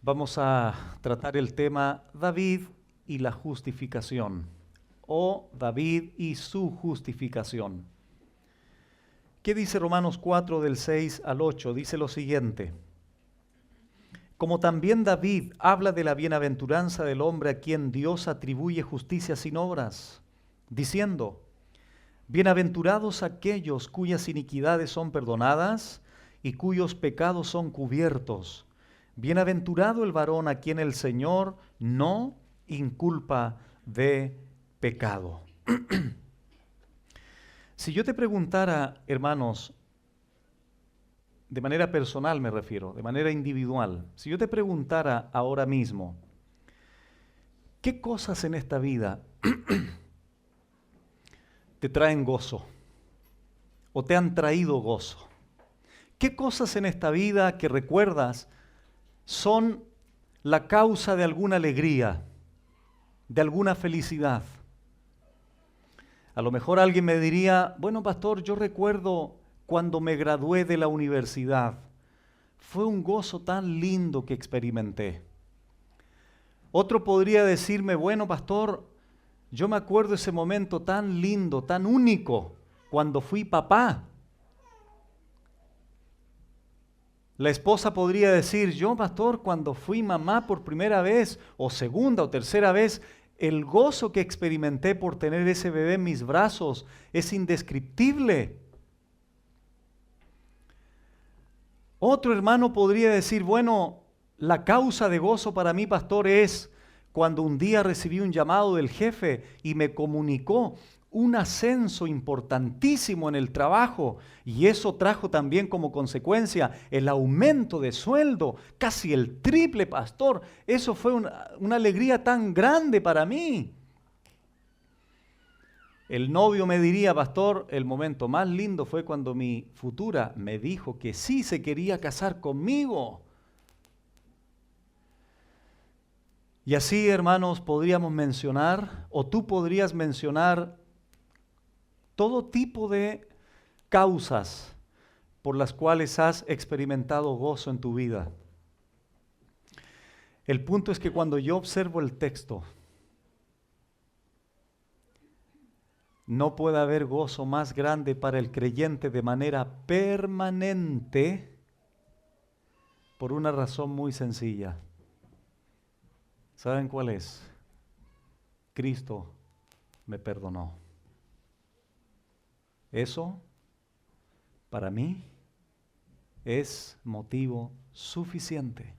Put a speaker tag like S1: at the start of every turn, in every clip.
S1: Vamos a tratar el tema David y la justificación, o David y su justificación. ¿Qué dice Romanos 4 del 6 al 8? Dice lo siguiente: como también David habla de la bienaventuranza del hombre a quien Dios atribuye justicia sin obras, diciendo: bienaventurados aquellos cuyas iniquidades son perdonadas y cuyos pecados son cubiertos. Bienaventurado el varón a quien el Señor no inculpa de pecado. Si yo te preguntara, hermanos, de manera personal me refiero, de manera individual, si yo te preguntara ahora mismo, ¿qué cosas en esta vida te traen gozo o te han traído gozo? ¿Qué cosas en esta vida que recuerdas son la causa de alguna alegría, de alguna felicidad? A lo mejor alguien me diría: bueno, pastor, yo recuerdo cuando me gradué de la universidad. Fue un gozo tan lindo que experimenté. Otro podría decirme: bueno, pastor, yo me acuerdo ese momento tan lindo, tan único, cuando fui papá. La esposa podría decir: yo, pastor, cuando fui mamá por primera vez, o segunda o tercera vez, el gozo que experimenté por tener ese bebé en mis brazos es indescriptible. Otro hermano podría decir: bueno, la causa de gozo para mí, pastor, es cuando un día recibí un llamado del jefe y me comunicó un ascenso importantísimo en el trabajo, y eso trajo también como consecuencia el aumento de sueldo, casi el triple, pastor. Eso fue una alegría tan grande para mí. El novio me diría: pastor, el momento más lindo fue cuando mi futura me dijo que sí se quería casar conmigo. Y así, hermanos, podríamos mencionar, o tú podrías mencionar, todo tipo de causas por las cuales has experimentado gozo en tu vida. El punto es que cuando yo observo el texto, no puede haber gozo más grande para el creyente de manera permanente, por una razón muy sencilla. ¿Saben cuál es? Cristo me perdonó. Eso, para mí, es motivo suficiente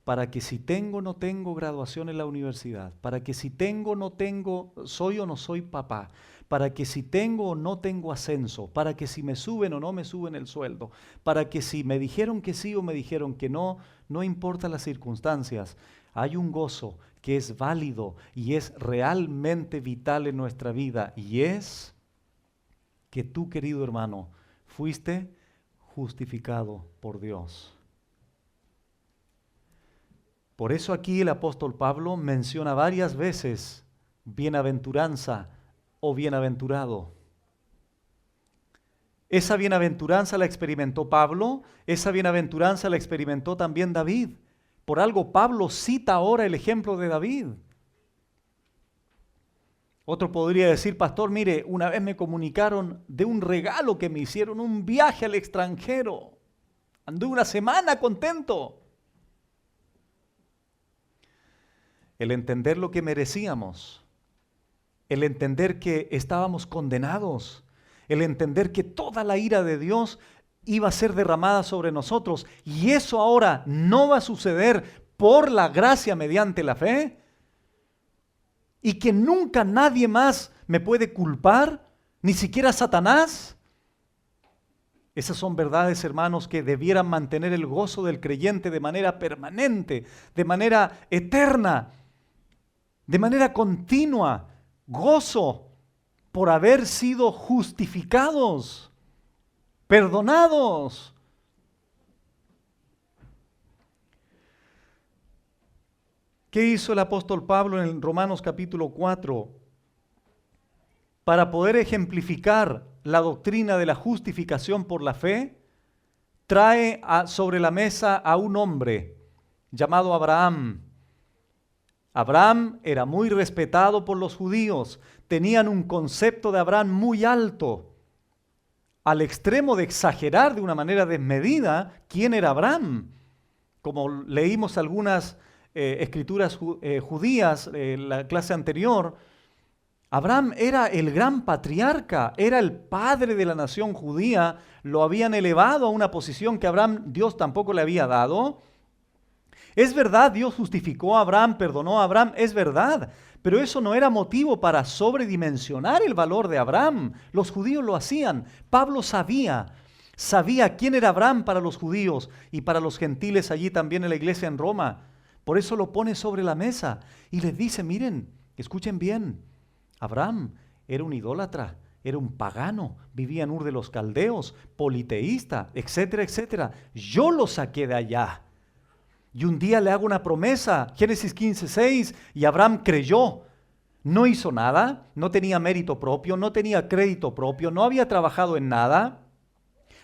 S1: para que si tengo o no tengo graduación en la universidad, para que si tengo o no tengo, soy o no soy papá, para que si tengo o no tengo ascenso, para que si me suben o no me suben el sueldo, para que si me dijeron que sí o me dijeron que no, no importa las circunstancias, hay un gozo que es válido y es realmente vital en nuestra vida, y es que tú, querido hermano, fuiste justificado por Dios. Por eso aquí el apóstol Pablo menciona varias veces bienaventuranza o bienaventurado. Esa bienaventuranza la experimentó Pablo, esa bienaventuranza la experimentó también David. Por algo Pablo cita ahora el ejemplo de David. Otro podría decir: pastor, mire, una vez me comunicaron de un regalo que me hicieron, un viaje al extranjero. Anduve una semana contento. El entender lo que merecíamos, el entender que estábamos condenados, el entender que toda la ira de Dios iba a ser derramada sobre nosotros, y eso ahora no va a suceder por la gracia mediante la fe, y que nunca nadie más me puede culpar, ni siquiera Satanás. Esas son verdades, hermanos, que debieran mantener el gozo del creyente de manera permanente, de manera eterna, de manera continua. Gozo por haber sido justificados, perdonados. ¿Qué hizo el apóstol Pablo en Romanos capítulo 4? Para poder ejemplificar la doctrina de la justificación por la fe, trae sobre la mesa a un hombre llamado Abraham. Abraham era muy respetado por los judíos. Tenían un concepto de Abraham muy alto, al extremo de exagerar de una manera desmedida quién era Abraham. Como leímos algunas escrituras judías en la clase anterior, Abraham era el gran patriarca, era el padre de la nación judía, lo habían elevado a una posición que Dios tampoco le había dado. Es verdad, Dios justificó a Abraham, perdonó a Abraham, es verdad, pero eso no era motivo para sobredimensionar el valor de Abraham. Los judíos lo hacían. Pablo sabía quién era Abraham para los judíos y para los gentiles allí también en la iglesia en Roma. Por eso lo pone sobre la mesa y les dice, miren, escuchen bien, Abraham era un idólatra, era un pagano, vivía en Ur de los Caldeos, politeísta, etcétera, etcétera. Yo lo saqué de allá. Y un día le hago una promesa, Génesis 15:6, y Abraham creyó. No hizo nada, no tenía mérito propio, no tenía crédito propio, no había trabajado en nada.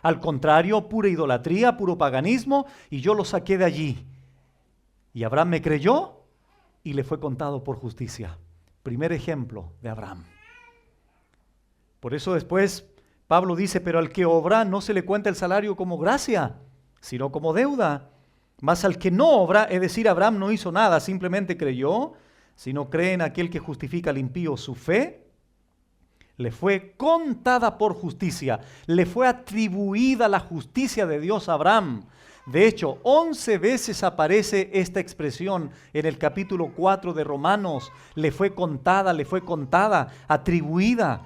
S1: Al contrario, pura idolatría, puro paganismo, y yo lo saqué de allí. Y Abraham me creyó y le fue contado por justicia. Primer ejemplo de Abraham. Por eso después Pablo dice, pero al que obra no se le cuenta el salario como gracia, sino como deuda. Mas al que no obra, es decir, Abraham no hizo nada, simplemente creyó, sino cree en aquel que justifica al impío, su fe le fue contada por justicia, le fue atribuida la justicia de Dios a Abraham. De hecho, 11 veces aparece esta expresión en el capítulo 4 de Romanos. Le fue contada, atribuida.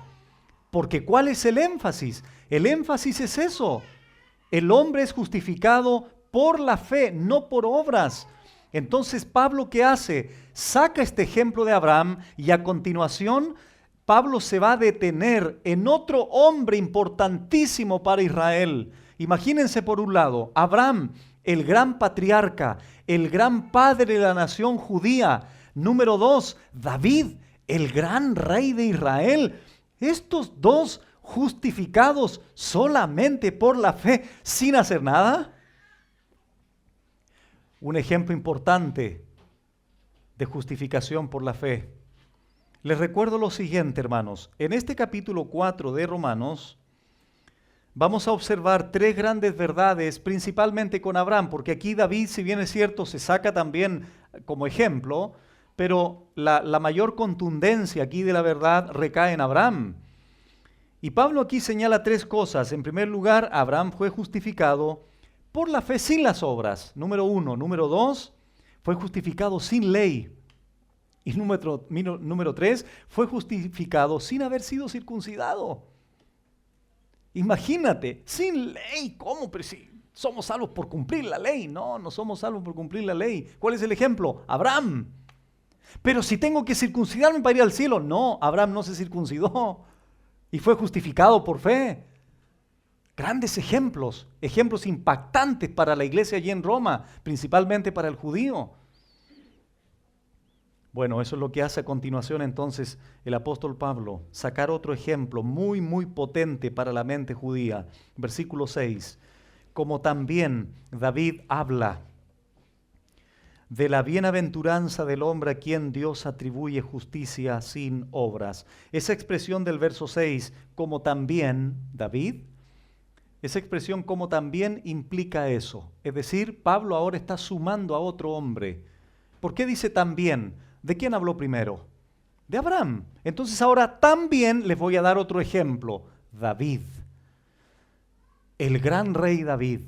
S1: Porque ¿cuál es el énfasis? El énfasis es eso. El hombre es justificado por la fe, no por obras. Entonces, Pablo, ¿qué hace? Saca este ejemplo de Abraham y a continuación Pablo se va a detener en otro hombre importantísimo para Israel. Imagínense por un lado, Abraham, el gran patriarca, el gran padre de la nación judía. Número 2, David, el gran rey de Israel. Estos dos justificados solamente por la fe, sin hacer nada. Un ejemplo importante de justificación por la fe. Les recuerdo lo siguiente, hermanos. En este capítulo 4 de Romanos, vamos a observar tres grandes verdades, principalmente con Abraham, porque aquí David, si bien es cierto, se saca también como ejemplo, pero la mayor contundencia aquí de la verdad recae en Abraham. Y Pablo aquí señala tres cosas. En primer lugar, Abraham fue justificado por la fe sin las obras, número 1. Número 2, fue justificado sin ley. Y número 3, fue justificado sin haber sido circuncidado. Imagínate, sin ley, ¿cómo? Pero si somos salvos por cumplir la ley. No, no somos salvos por cumplir la ley. ¿Cuál es el ejemplo? Abraham. Pero si tengo que circuncidarme para ir al cielo. No, Abraham no se circuncidó y fue justificado por fe. Grandes ejemplos, ejemplos impactantes para la iglesia allí en Roma, principalmente para el judío. Bueno, eso es lo que hace a continuación entonces el apóstol Pablo, sacar otro ejemplo muy, muy potente para la mente judía. Versículo 6, como también David habla de la bienaventuranza del hombre a quien Dios atribuye justicia sin obras. Esa expresión del verso 6, como también David, esa expresión como también implica eso. Es decir, Pablo ahora está sumando a otro hombre. ¿Por qué dice también? ¿De quién habló primero? De Abraham. Entonces ahora también les voy a dar otro ejemplo. David. El gran rey David.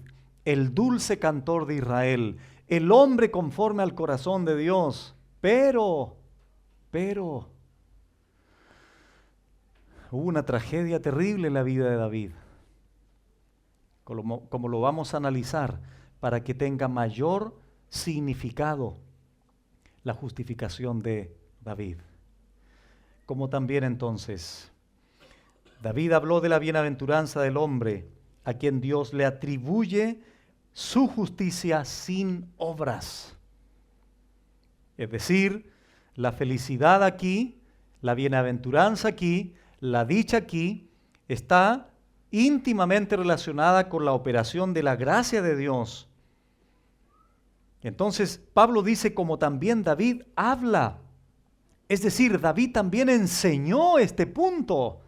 S1: El dulce cantor de Israel. El hombre conforme al corazón de Dios. Pero, hubo una tragedia terrible en la vida de David. Como lo vamos a analizar, para que tenga mayor significado la justificación de David. Como también entonces, David habló de la bienaventuranza del hombre, a quien Dios le atribuye su justicia sin obras. Es decir, la felicidad aquí, la bienaventuranza aquí, la dicha aquí, está íntimamente relacionada con la operación de la gracia de Dios Entonces Pablo dice, como también David habla. Es decir, David también enseñó este punto.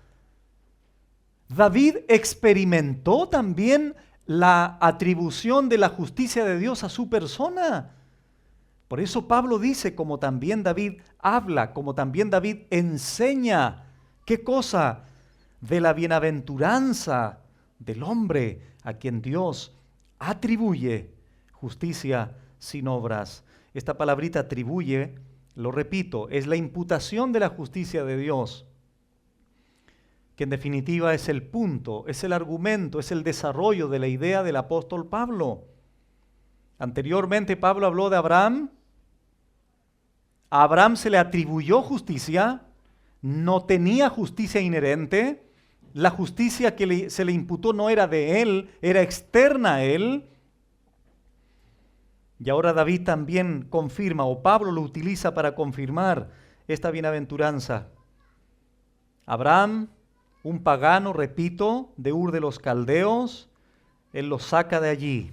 S1: David experimentó también la atribución de la justicia de Dios a su persona. Por eso Pablo dice, como también David habla, como también David enseña. ¿Qué cosa? De la bienaventuranza del hombre a quien Dios atribuye justicia sin obras. Esta palabrita atribuye, lo repito, es la imputación de la justicia de Dios, que en definitiva es el punto, es el argumento, es el desarrollo de la idea del apóstol Pablo. Anteriormente Pablo habló de Abraham. A Abraham se le atribuyó justicia, no tenía justicia inherente, la justicia que se le imputó no era de él, era externa a él. Y ahora David también confirma, o Pablo lo utiliza para confirmar esta bienaventuranza. Abraham, un pagano, repito, de Ur de los Caldeos, él lo saca de allí.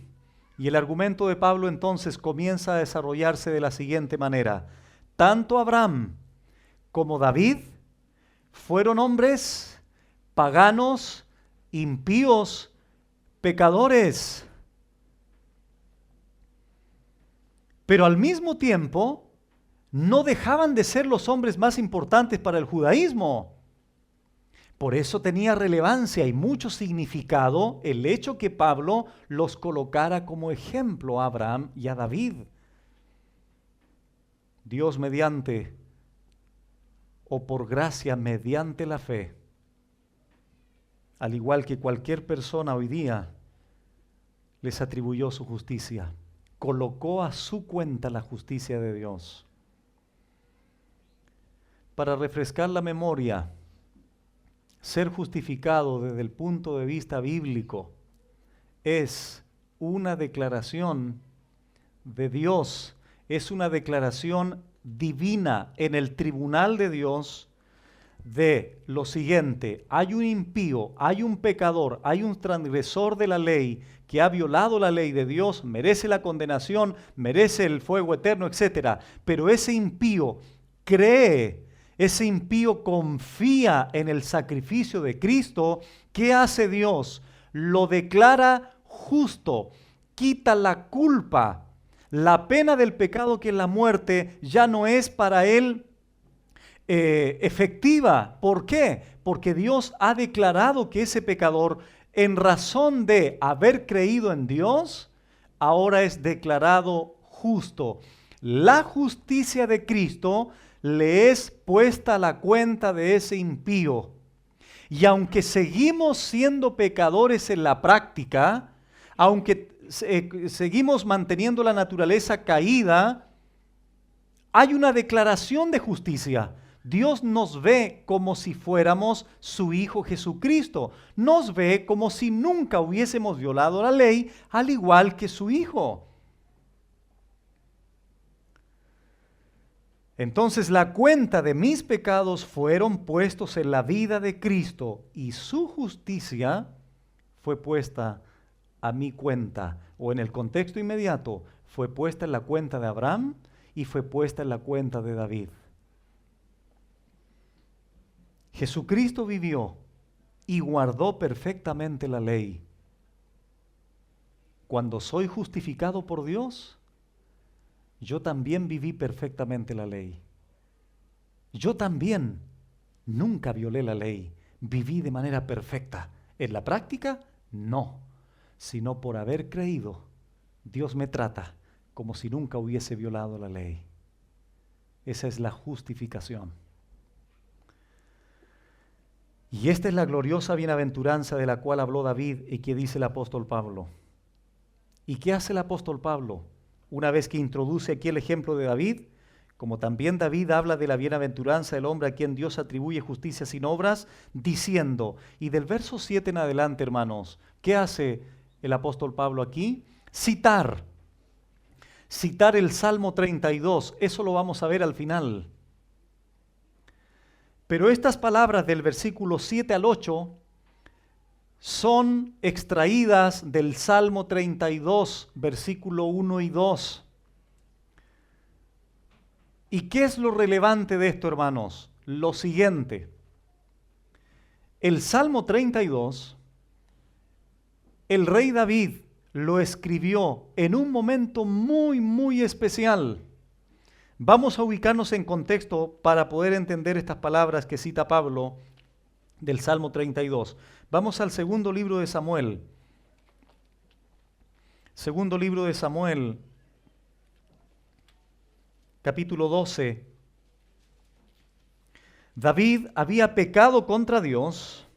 S1: Y el argumento de Pablo entonces comienza a desarrollarse de la siguiente manera. Tanto Abraham como David fueron hombres paganos, impíos, pecadores. Pero al mismo tiempo no dejaban de ser los hombres más importantes para el judaísmo. Por eso tenía relevancia y mucho significado el hecho que Pablo los colocara como ejemplo a Abraham y a David. Dios mediante, o por gracia mediante la fe, al igual que cualquier persona hoy día, les atribuyó su justicia. Colocó a su cuenta la justicia de Dios. Para refrescar la memoria, ser justificado desde el punto de vista bíblico es una declaración de Dios, es una declaración divina en el tribunal de Dios de lo siguiente: hay un impío, hay un pecador, hay un transgresor de la ley que ha violado la ley de Dios, merece la condenación, merece el fuego eterno, etc. Pero ese impío cree, ese impío confía en el sacrificio de Cristo. ¿Qué hace Dios? Lo declara justo, quita la culpa. La pena del pecado, que es la muerte, ya no es para él efectiva. ¿Por qué? Porque Dios ha declarado que ese pecador, en razón de haber creído en Dios, ahora es declarado justo. La justicia de Cristo le es puesta a la cuenta de ese impío. Y aunque seguimos siendo pecadores en la práctica, aunque seguimos manteniendo la naturaleza caída, hay una declaración de justicia. Dios nos ve como si fuéramos su Hijo Jesucristo. Nos ve como si nunca hubiésemos violado la ley, al igual que su Hijo. Entonces la cuenta de mis pecados fueron puestos en la vida de Cristo, y su justicia fue puesta a mi cuenta, o en el contexto inmediato, fue puesta en la cuenta de Abraham y fue puesta en la cuenta de David. Jesucristo vivió y guardó perfectamente la ley. Cuando soy justificado por Dios, yo también viví perfectamente la ley. Yo también nunca violé la ley, viví de manera perfecta. En la práctica, no, sino por haber creído, Dios me trata como si nunca hubiese violado la ley. Esa es la justificación. Y esta es la gloriosa bienaventuranza de la cual habló David y que dice el apóstol Pablo. ¿Y qué hace el apóstol Pablo? Una vez que introduce aquí el ejemplo de David, como también David habla de la bienaventuranza del hombre a quien Dios atribuye justicia sin obras, diciendo, y del verso 7 en adelante, hermanos, ¿qué hace el apóstol Pablo aquí? Citar el Salmo 32, eso lo vamos a ver al final. Pero estas palabras del versículo 7 al 8 son extraídas del Salmo 32, versículo 1 y 2. ¿Y qué es lo relevante de esto, hermanos? Lo siguiente. El Salmo 32, el rey David lo escribió en un momento muy, muy especial. Vamos a ubicarnos en contexto para poder entender estas palabras que cita Pablo del Salmo 32. Vamos al segundo libro de Samuel. Segundo libro de Samuel, capítulo 12. David había pecado contra Dios,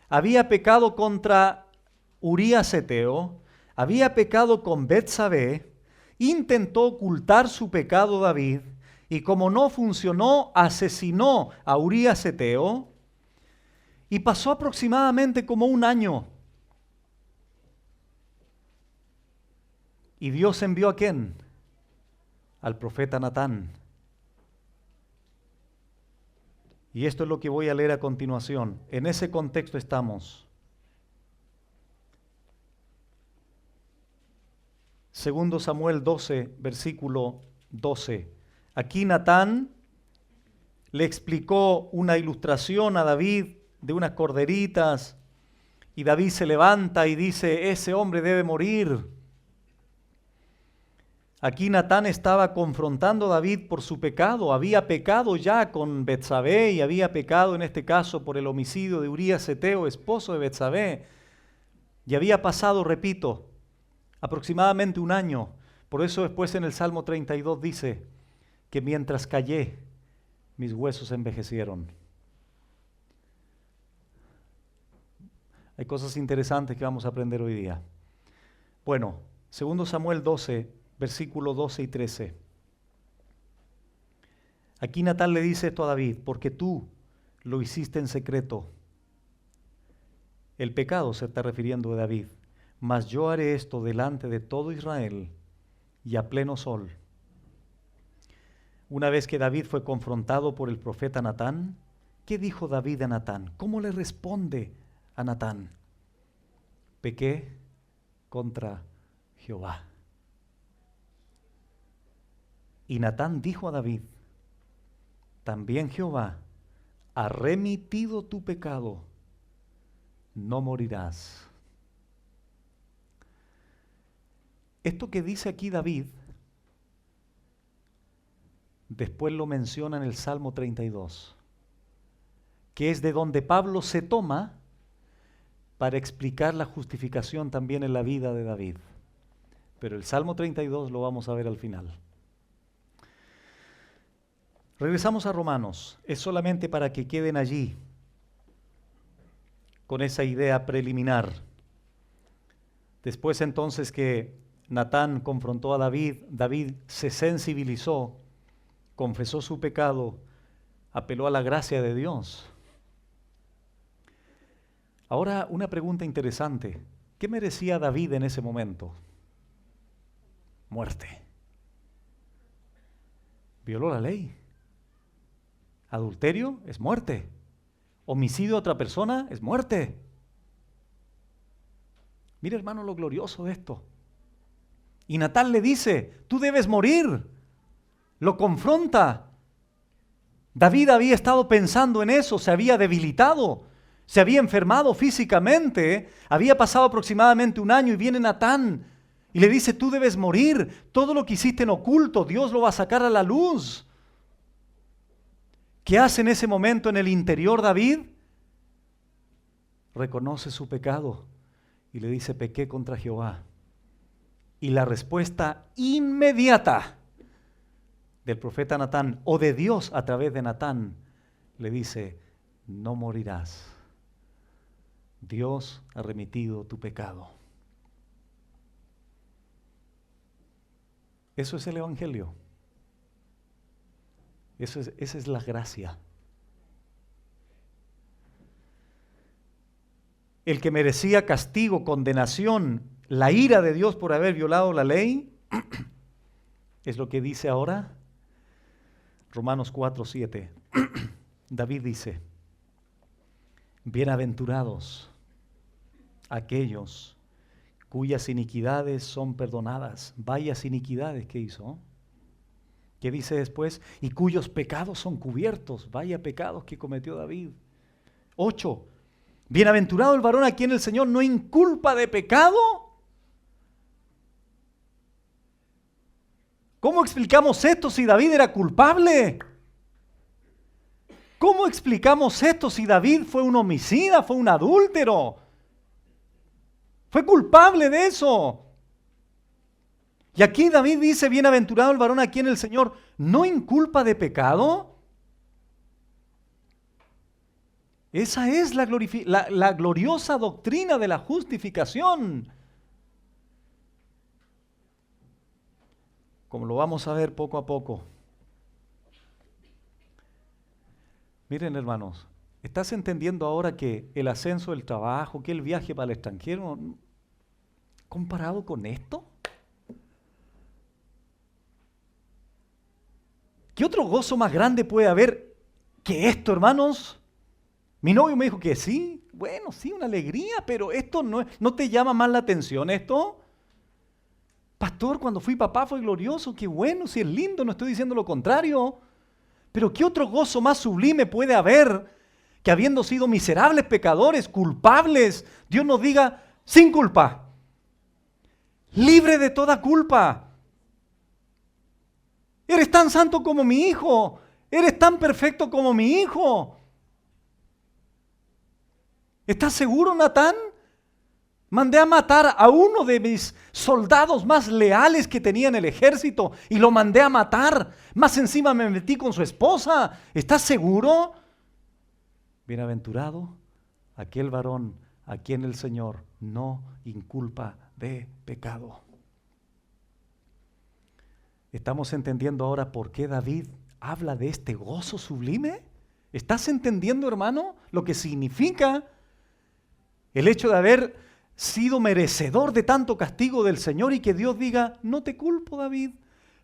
S1: había pecado contra Urías Eteo, había pecado con Betsabé, intentó ocultar su pecado David, y como no funcionó, asesinó a Urías Eteo, y pasó aproximadamente como un año. ¿Y Dios envió a quién? Al profeta Natán. Y esto es lo que voy a leer a continuación. En ese contexto estamos. Segundo Samuel 12, versículo 12. Aquí Natán le explicó una ilustración a David de unas corderitas, y David se levanta y dice, ese hombre debe morir. Aquí Natán estaba confrontando a David por su pecado. Había pecado ya con Betsabé y había pecado en este caso por el homicidio de Urías Eteo, esposo de Betsabé. Y había pasado, repito, aproximadamente un año. Por eso después en el Salmo 32 dice que mientras callé, mis huesos envejecieron. Hay cosas interesantes que vamos a aprender hoy día. Bueno, segundo Samuel 12, versículos 12 y 13. Aquí Natán le dice esto a David, porque tú lo hiciste en secreto. El pecado se está refiriendo a David. Mas yo haré esto delante de todo Israel y a pleno sol. Una vez que David fue confrontado por el profeta Natán, ¿qué dijo David a Natán? ¿Cómo le responde a Natán? Pequé contra Jehová. Y Natán dijo a David, también Jehová ha remitido tu pecado, no morirás. Esto que dice aquí David, después lo menciona en el Salmo 32, que es de donde Pablo se toma para explicar la justificación también en la vida de David. Pero el Salmo 32 lo vamos a ver al final. Regresamos a Romanos, es solamente para que queden allí con esa idea preliminar. Después entonces que Natán confrontó a David, David se sensibilizó, confesó su pecado, apeló a la gracia de Dios. Ahora una pregunta interesante, ¿qué merecía David en ese momento? Muerte. Violó la ley. Adulterio es muerte. Homicidio a otra persona es muerte. Mira, hermano, lo glorioso de esto. Y Natán le dice, tú debes morir. Lo confronta. David había estado pensando en eso, se había debilitado, se había enfermado físicamente, había pasado aproximadamente un año y viene Natán y le dice, tú debes morir. Todo lo que hiciste en oculto, Dios lo va a sacar a la luz. ¿Qué hace en ese momento en el interior David? Reconoce su pecado y le dice, pequé contra Jehová. Y la respuesta inmediata del profeta Natán, o de Dios a través de Natán, le dice, no morirás. Dios ha remitido tu pecado. Eso es el Evangelio. Esa es la gracia. El que merecía castigo, condenación, la ira de Dios por haber violado la ley, es lo que dice ahora Romanos 4, 7. David dice, bienaventurados aquellos cuyas iniquidades son perdonadas. Vayas iniquidades que hizo. ¿Qué dice después? Y cuyos pecados son cubiertos. Vaya pecados que cometió David. 8. Bienaventurado el varón a quien el Señor no inculpa de pecado. ¿Cómo explicamos esto si David era culpable? ¿Cómo explicamos esto si David fue un homicida, fue un adúltero? Fue culpable de eso. Y aquí David dice, bienaventurado el varón a quien el Señor no inculpa de pecado. Esa es la gloriosa doctrina de la justificación. Como lo vamos a ver poco a poco. Miren, hermanos, ¿estás entendiendo ahora que el ascenso del trabajo, que el viaje para el extranjero, comparado con esto? ¿Qué otro gozo más grande puede haber que esto, hermanos? Mi novio me dijo que sí. Bueno, sí, una alegría, pero esto no te llama más la atención, ¿esto? Pastor, cuando fui papá fue glorioso, qué bueno, si es lindo, no estoy diciendo lo contrario. Pero ¿qué otro gozo más sublime puede haber que habiendo sido miserables pecadores, culpables, Dios nos diga, sin culpa, libre de toda culpa? Eres tan santo como mi hijo, eres tan perfecto como mi hijo. ¿Estás seguro, Natán? Mandé a matar a uno de mis soldados más leales que tenía en el ejército y lo mandé a matar. Más encima me metí con su esposa. ¿Estás seguro? Bienaventurado aquel varón a quien el Señor no inculpa de pecado. ¿Estamos entendiendo ahora por qué David habla de este gozo sublime? ¿Estás entendiendo, hermano, lo que significa el hecho de haber sido merecedor de tanto castigo del Señor y que Dios diga, no te culpo, David,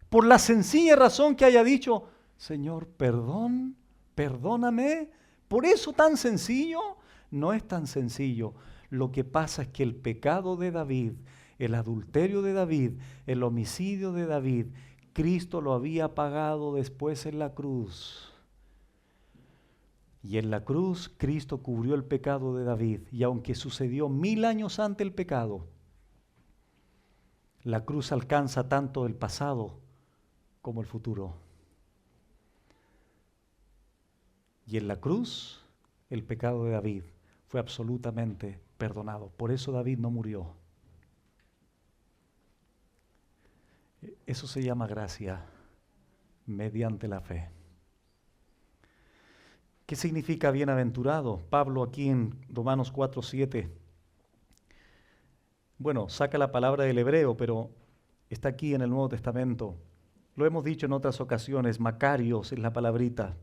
S1: por la sencilla razón que haya dicho, Señor, perdóname, por eso tan sencillo? No es tan sencillo. Lo que pasa es que el pecado de David, el adulterio de David, el homicidio de David, Cristo lo había pagado después en la cruz. Y en la cruz Cristo cubrió el pecado de David. Y aunque sucedió 1000 años antes el pecado, la cruz alcanza tanto el pasado como el futuro. Y en la cruz el pecado de David fue absolutamente perdonado. Por eso David no murió. Eso se llama gracia mediante la fe. ¿Qué significa bienaventurado? Pablo aquí en Romanos 4:7. Bueno, saca la palabra del hebreo, pero está aquí en el Nuevo Testamento. Lo hemos dicho en otras ocasiones, Macarios es la palabrita.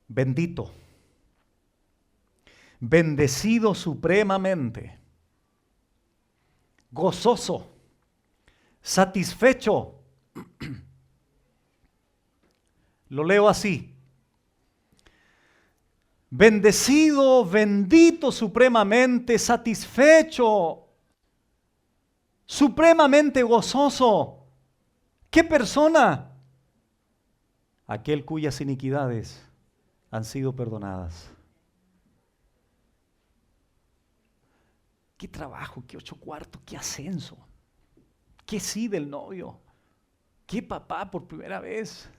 S1: Bendito. Bendecido supremamente. Gozoso. Satisfecho. Lo leo así. Bendecido, bendito supremamente, satisfecho, supremamente gozoso. ¿Qué persona? Aquel cuyas iniquidades han sido perdonadas. Qué trabajo, qué 8 cuartos, qué ascenso, qué sí del novio, qué papá por primera vez.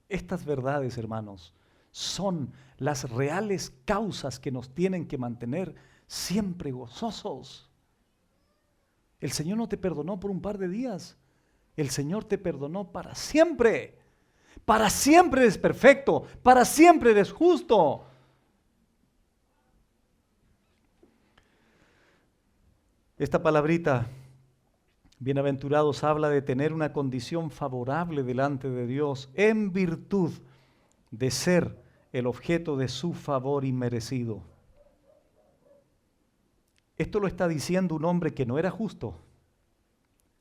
S1: Estas verdades, hermanos, son las reales causas que nos tienen que mantener siempre gozosos. El Señor no te perdonó por un par de días. El Señor te perdonó para siempre. Para siempre eres perfecto. Para siempre eres justo. Esta palabrita, bienaventurados, habla de tener una condición favorable delante de Dios en virtud de ser el objeto de su favor inmerecido. Esto lo está diciendo un hombre que no era justo,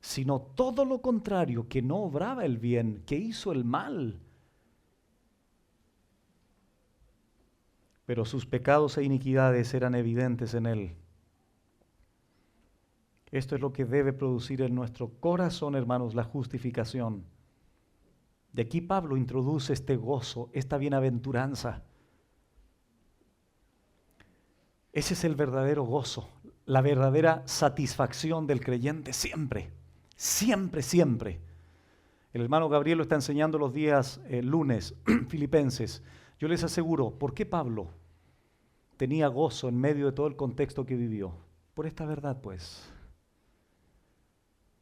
S1: sino todo lo contrario, que no obraba el bien, que hizo el mal. Pero sus pecados e iniquidades eran evidentes en él. Esto es lo que debe producir en nuestro corazón, hermanos, la justificación. De aquí Pablo introduce este gozo, esta bienaventuranza. Ese es el verdadero gozo, la verdadera satisfacción del creyente siempre, siempre, siempre. El hermano Gabriel lo está enseñando los días lunes, Filipenses. Yo les aseguro, ¿por qué Pablo tenía gozo en medio de todo el contexto que vivió? Por esta verdad, pues.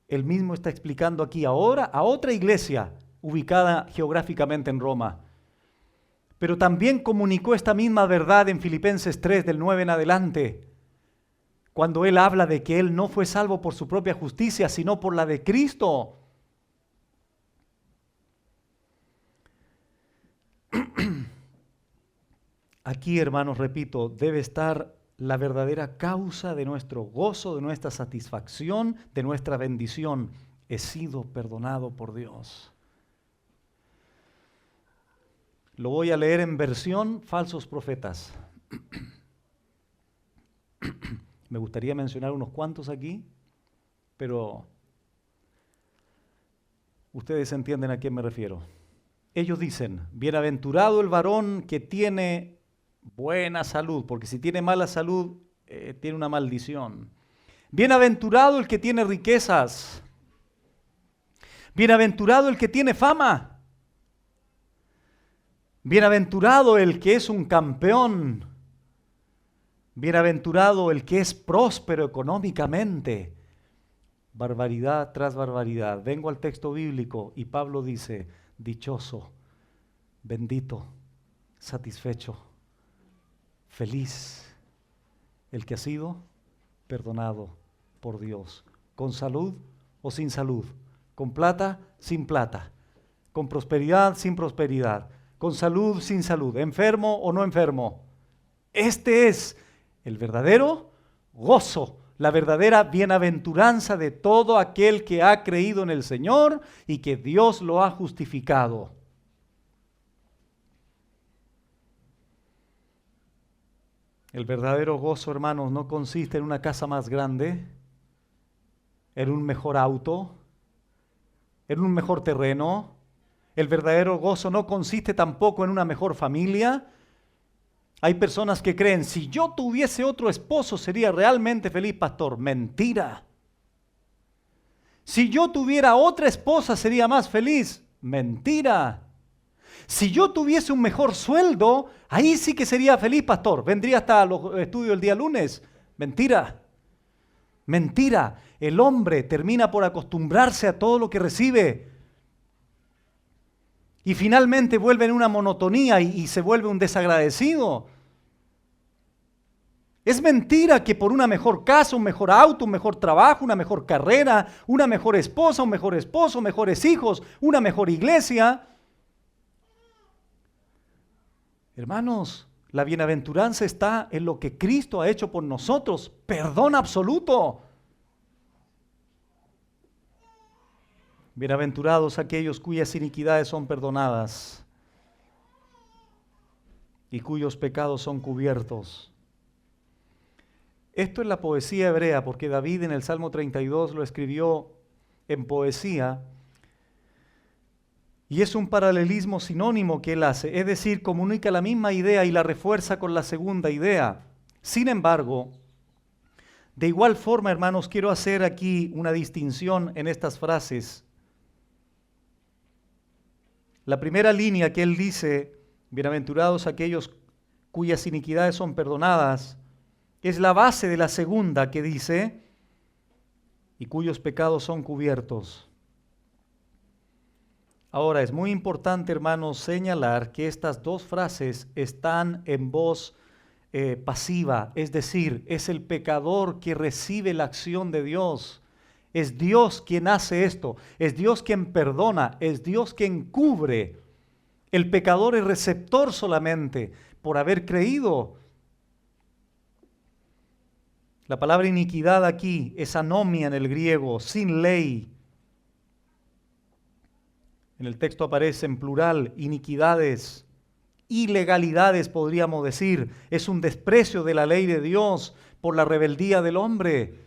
S1: Él mismo está explicando aquí ahora a otra iglesia ubicada geográficamente en Roma. Pero también comunicó esta misma verdad en Filipenses 3, del 9 en adelante, cuando él habla de que él no fue salvo por su propia justicia, sino por la de Cristo. Aquí, hermanos, repito, debe estar la verdadera causa de nuestro gozo, de nuestra satisfacción, de nuestra bendición. He sido perdonado por Dios. Lo voy a leer en versión falsos profetas. Me gustaría mencionar unos cuantos aquí, pero ustedes entienden a quién me refiero. Ellos dicen, bienaventurado el varón que tiene buena salud, porque si tiene mala salud, tiene una maldición. Bienaventurado el que tiene riquezas. Bienaventurado el que tiene fama. Bienaventurado el que es un campeón. Bienaventurado el que es próspero económicamente. Barbaridad tras barbaridad. Vengo al texto bíblico y Pablo dice, dichoso, bendito, satisfecho, feliz el que ha sido perdonado por Dios, con salud o sin salud, con plata, sin plata, con prosperidad, sin prosperidad, con salud, sin salud, enfermo o no enfermo. Este es el verdadero gozo, la verdadera bienaventuranza de todo aquel que ha creído en el Señor y que Dios lo ha justificado. El verdadero gozo, hermanos, no consiste en una casa más grande, en un mejor auto, en un mejor terreno. El verdadero gozo no consiste tampoco en una mejor familia. Hay personas que creen, si yo tuviese otro esposo sería realmente feliz, pastor. Mentira. Si yo tuviera otra esposa sería más feliz. Mentira. Si yo tuviese un mejor sueldo, ahí sí que sería feliz, pastor. Vendría hasta los estudios el día lunes. Mentira. Mentira. El hombre termina por acostumbrarse a todo lo que recibe. Y finalmente vuelve en una monotonía y se vuelve un desagradecido. Es mentira que por una mejor casa, un mejor auto, un mejor trabajo, una mejor carrera, una mejor esposa, un mejor esposo, mejores hijos, una mejor iglesia. Hermanos, la bienaventuranza está en lo que Cristo ha hecho por nosotros. Perdón absoluto. Bienaventurados aquellos cuyas iniquidades son perdonadas y cuyos pecados son cubiertos. Esto es la poesía hebrea, porque David en el Salmo 32 lo escribió en poesía y es un paralelismo sinónimo que él hace, es decir, comunica la misma idea y la refuerza con la segunda idea. Sin embargo, de igual forma, hermanos, quiero hacer aquí una distinción en estas frases. La primera línea que él dice, bienaventurados aquellos cuyas iniquidades son perdonadas, es la base de la segunda que dice, y cuyos pecados son cubiertos. Ahora, es muy importante, hermanos, señalar que estas dos frases están en voz pasiva, es decir, es el pecador que recibe la acción de Dios. Es Dios quien hace esto, es Dios quien perdona, es Dios quien cubre. El pecador es receptor solamente por haber creído. La palabra iniquidad aquí es anomia en el griego, sin ley. En el texto aparece en plural, iniquidades, ilegalidades podríamos decir. Es un desprecio de la ley de Dios por la rebeldía del hombre.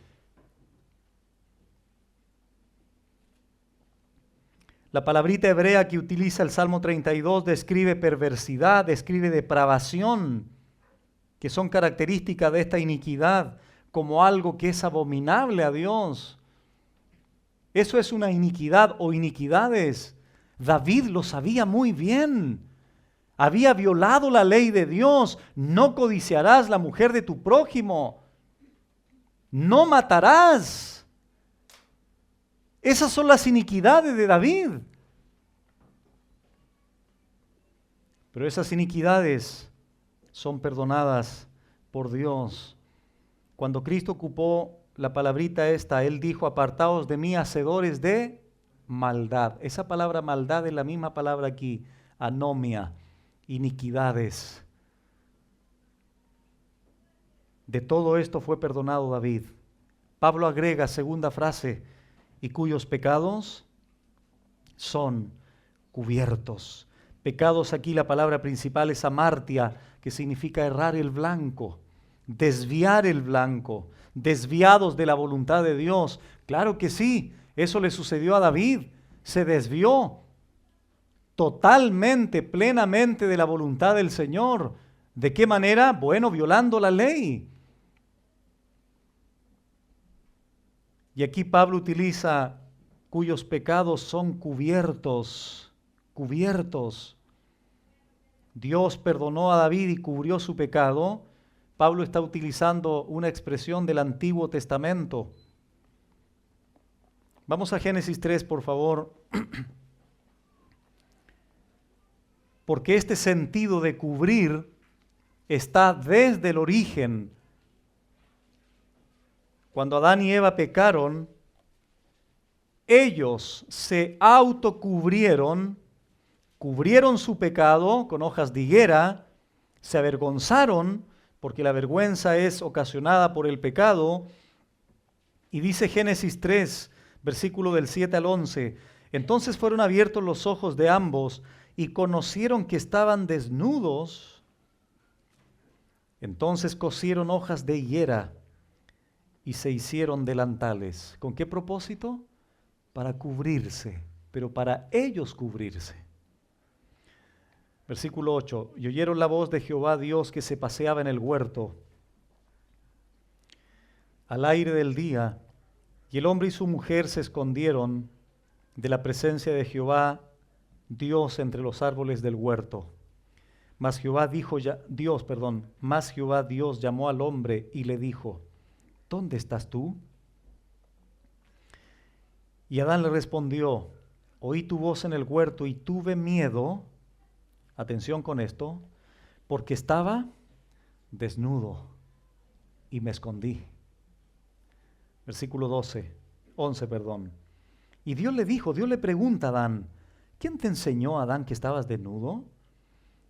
S1: La palabrita hebrea que utiliza el Salmo 32 describe perversidad, describe depravación, que son características de esta iniquidad, como algo que es abominable a Dios. Eso es una iniquidad o iniquidades. David lo sabía muy bien. Había violado la ley de Dios. No codiciarás la mujer de tu prójimo. No matarás. Esas son las iniquidades de David. Pero esas iniquidades son perdonadas por Dios. Cuando Cristo ocupó la palabrita esta, Él dijo: apartaos de mí, hacedores de maldad. Esa palabra maldad es la misma palabra aquí, anomia, iniquidades. De todo esto fue perdonado David. Pablo agrega, segunda frase, y cuyos pecados son cubiertos. Pecados, aquí la palabra principal es amartia, que significa errar el blanco, desviar el blanco, desviados de la voluntad de Dios. Claro que sí, eso le sucedió a David, se desvió totalmente, plenamente de la voluntad del Señor. ¿De qué manera? Bueno, violando la ley. Y aquí Pablo utiliza cuyos pecados son cubiertos, cubiertos. Dios perdonó a David y cubrió su pecado. Pablo está utilizando una expresión del Antiguo Testamento. Vamos a Génesis 3, por favor. Porque este sentido de cubrir está desde el origen. Cuando Adán y Eva pecaron, ellos se autocubrieron, cubrieron su pecado con hojas de higuera, se avergonzaron, porque la vergüenza es ocasionada por el pecado. Y dice Génesis 3, versículo del 7 al 11, entonces fueron abiertos los ojos de ambos y conocieron que estaban desnudos. Entonces cosieron hojas de higuera y se hicieron delantales. ¿Con qué propósito? Para cubrirse, pero para ellos cubrirse. Versículo 8, y oyeron la voz de Jehová Dios que se paseaba en el huerto al aire del día, y el hombre y su mujer se escondieron de la presencia de Jehová Dios entre los árboles del huerto. Mas Jehová Dios llamó al hombre y le dijo: ¿dónde estás tú? Y Adán le respondió: oí tu voz en el huerto y tuve miedo, atención con esto, porque estaba desnudo y me escondí. Versículo 11. Y Dios le pregunta a Adán: ¿quién te enseñó, Adán, que estabas desnudo?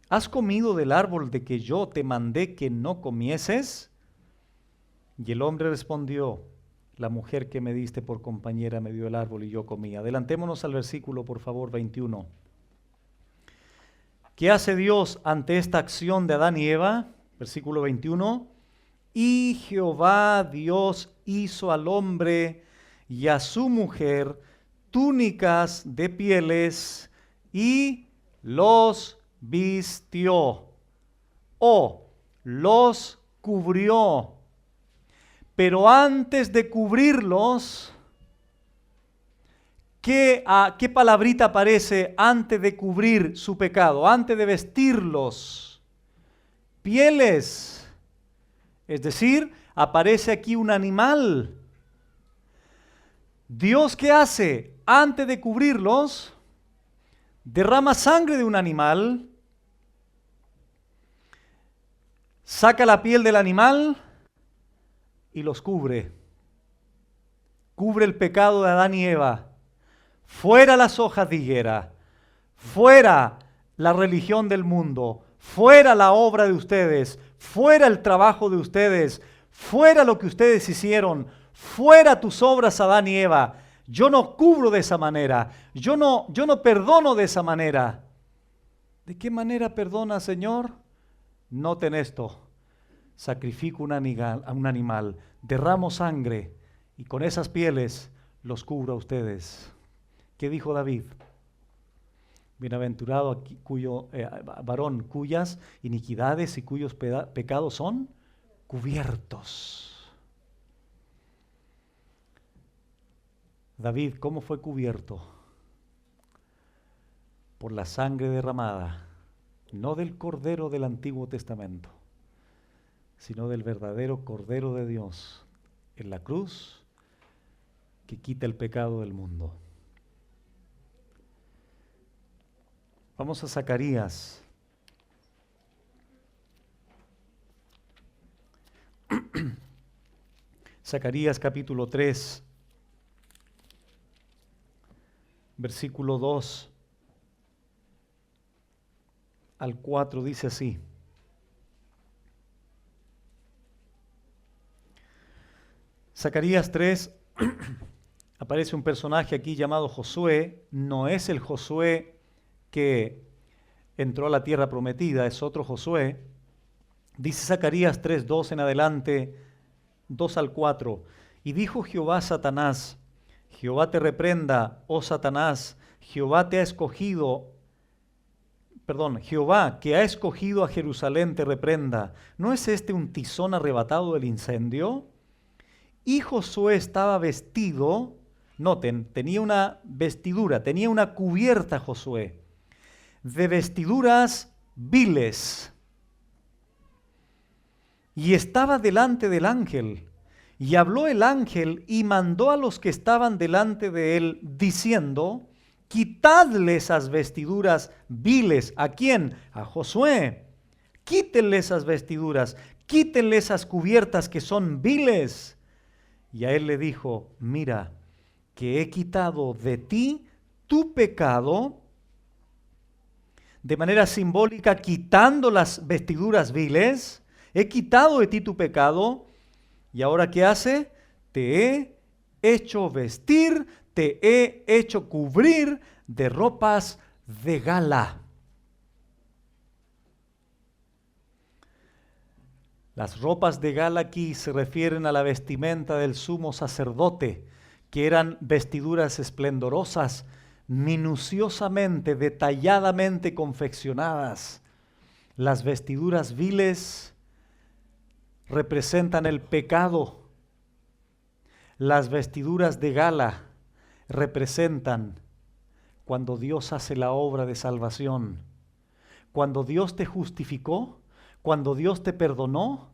S1: ¿Has comido del árbol de que yo te mandé que no comieses? Y el hombre respondió: la mujer que me diste por compañera me dio el árbol y yo comí. Adelantémonos al versículo, por favor, 21. ¿Qué hace Dios ante esta acción de Adán y Eva? Versículo 21. Y Jehová Dios hizo al hombre y a su mujer túnicas de pieles y los vistió o los cubrió. Pero antes de cubrirlos, ¿qué palabrita aparece antes de cubrir su pecado? Antes de vestirlos. Pieles. Es decir, aparece aquí un animal. Dios, ¿qué hace? Antes de cubrirlos, derrama sangre de un animal, saca la piel del animal y los cubre. Cubre el pecado de Adán y Eva. Fuera las hojas de higuera, fuera la religión del mundo, fuera la obra de ustedes, fuera el trabajo de ustedes, fuera lo que ustedes hicieron, fuera tus obras, Adán y Eva. Yo no cubro de esa manera, yo no perdono de esa manera. ¿De qué manera perdona, Señor? Noten esto: sacrifico un animal, derramo sangre y con esas pieles los cubro a ustedes. ¿Qué dijo David? Bienaventurado varón cuyas iniquidades y cuyos pecados son cubiertos. David, ¿cómo fue cubierto? Por la sangre derramada, no del Cordero del Antiguo Testamento, sino del verdadero Cordero de Dios en la cruz que quita el pecado del mundo. Vamos a Zacarías. Zacarías capítulo 3, versículo 2 al 4 dice así. Zacarías 3, aparece un personaje aquí llamado Josué. No es el Josué que entró a la tierra prometida, es otro Josué. Dice Zacarías 3, 2 en adelante, 2 al 4. Y dijo Jehová a Satanás: Jehová te reprenda, oh Satanás, Jehová que ha escogido a Jerusalén te reprenda. ¿No es este un tizón arrebatado del incendio? Y Josué estaba vestido, noten, tenía una vestidura, tenía una cubierta Josué, de vestiduras viles. Y estaba delante del ángel. Y habló el ángel y mandó a los que estaban delante de él, diciendo: quitadle esas vestiduras viles. ¿A quién? A Josué. Quítenle esas vestiduras, quítenle esas cubiertas que son viles. Y a él le dijo: mira, que he quitado de ti tu pecado, de manera simbólica, quitando las vestiduras viles, he quitado de ti tu pecado, y ahora ¿qué hace? Te he hecho vestir, te he hecho cubrir de ropas de gala. Las ropas de gala aquí se refieren a la vestimenta del sumo sacerdote, que eran vestiduras esplendorosas, minuciosamente, detalladamente confeccionadas. Las vestiduras viles representan el pecado. Las vestiduras de gala representan cuando Dios hace la obra de salvación. Cuando Dios te justificó, cuando Dios te perdonó,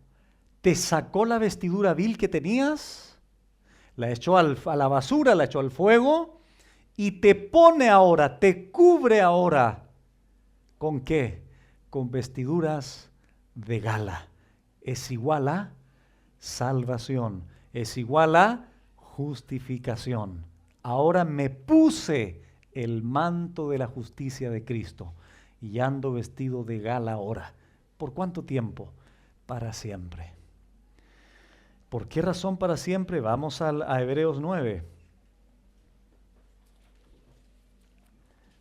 S1: te sacó la vestidura vil que tenías, la echó a la basura, la echó al fuego, y te pone ahora, te cubre ahora. ¿Con qué? Con vestiduras de gala. Es igual a salvación, es igual a justificación. Ahora me puse el manto de la justicia de Cristo y ando vestido de gala ahora. ¿Por cuánto tiempo? Para siempre. ¿Por qué razón para siempre? Vamos a Hebreos 9.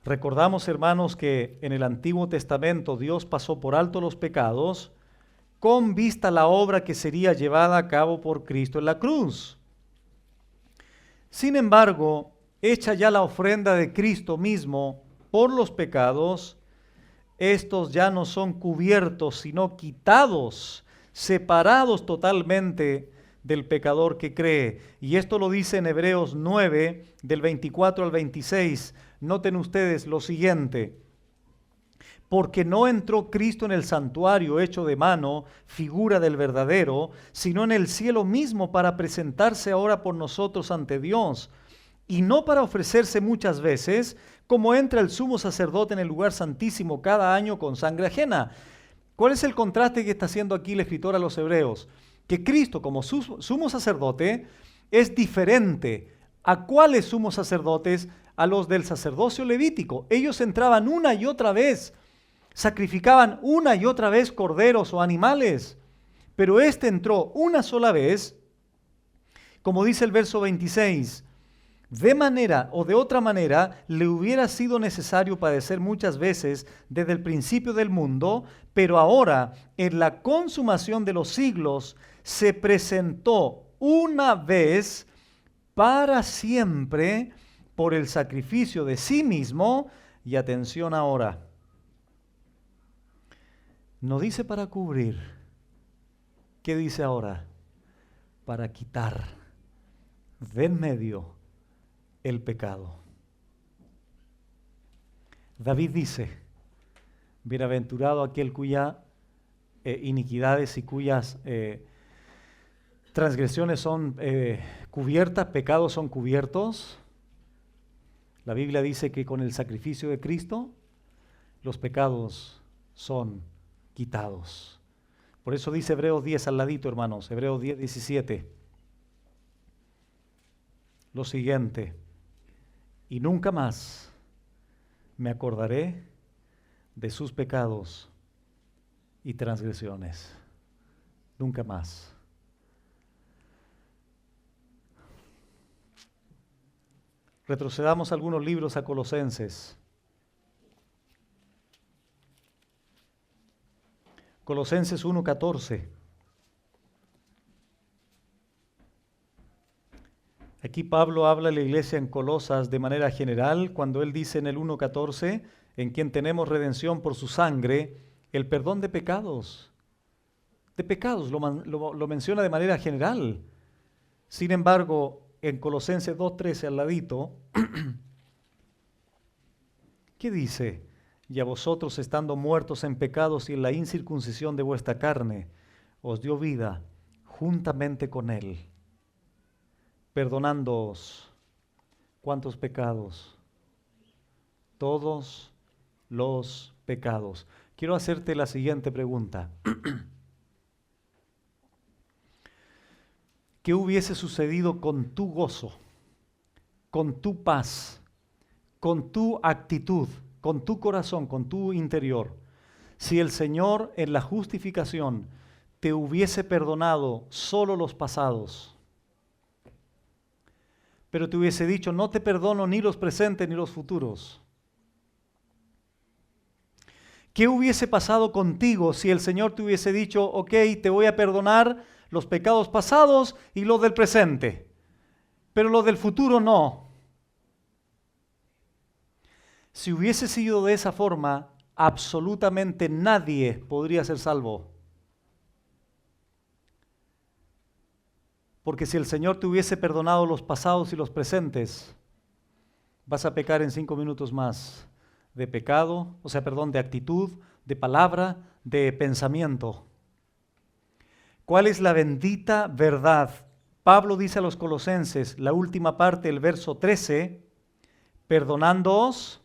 S1: Recordamos, hermanos, que en el Antiguo Testamento Dios pasó por alto los pecados con vista a la obra que sería llevada a cabo por Cristo en la cruz. Sin embargo, hecha ya la ofrenda de Cristo mismo por los pecados, estos ya no son cubiertos, sino quitados, separados totalmente del pecador que cree. Y esto lo dice en Hebreos 9, del 24 al 26. Noten ustedes lo siguiente: porque no entró Cristo en el santuario hecho de mano, figura del verdadero, sino en el cielo mismo, para presentarse ahora por nosotros ante Dios, y no para ofrecerse muchas veces, como entra el sumo sacerdote en el lugar santísimo cada año con sangre ajena. ¿Cuál es el contraste que está haciendo aquí el escritor a los hebreos? Que Cristo, como sumo sacerdote, es diferente. ¿A cuáles sumos sacerdotes? A los del sacerdocio levítico. Ellos entraban una y otra vez, sacrificaban una y otra vez corderos o animales, pero este entró una sola vez, como dice el verso 26, de manera o de otra manera le hubiera sido necesario padecer muchas veces desde el principio del mundo, pero ahora en la consumación de los siglos se presentó una vez para siempre por el sacrificio de sí mismo, Y atención ahora, no dice para cubrir, ¿qué dice ahora? Para quitar de en medio el pecado. David dice, bienaventurado aquel cuya iniquidades y cuyas transgresiones son cubiertas, pecados son cubiertos. La Biblia dice que con el sacrificio de Cristo los pecados son quitados. Por eso dice Hebreos 10 al ladito, hermanos, Hebreos 10, 17. Lo siguiente, y nunca más me acordaré de sus pecados y transgresiones. Nunca más. Retrocedamos algunos libros a Colosenses. Colosenses 1:14. Aquí Pablo habla a la iglesia en Colosas de manera general cuando él dice en el 1:14, en quien tenemos redención por su sangre, el perdón de pecados. De pecados, lo menciona de manera general. Sin embargo, en Colosenses 2:13 al ladito, ¿qué dice? Y a vosotros, estando muertos en pecados y en la incircuncisión de vuestra carne, os dio vida juntamente con él, perdonándoos. ¿Cuántos pecados? Todos los pecados. Quiero hacerte la siguiente pregunta. ¿Qué hubiese sucedido con tu gozo, con tu paz, con tu actitud, con tu corazón, con tu interior, si el Señor en la justificación te hubiese perdonado solo los pasados, pero te hubiese dicho, no te perdono ni los presentes ni los futuros? ¿Qué hubiese pasado contigo si el Señor te hubiese dicho, ok, te voy a perdonar los pecados pasados y los del presente, pero los del futuro no? Si hubiese sido de esa forma, absolutamente nadie podría ser salvo. Porque si el Señor te hubiese perdonado los pasados y los presentes, vas a pecar en 5 minutos más de pecado, de actitud, de palabra, de pensamiento. ¿Cuál es la bendita verdad? Pablo dice a los Colosenses, la última parte del verso 13, perdonándoos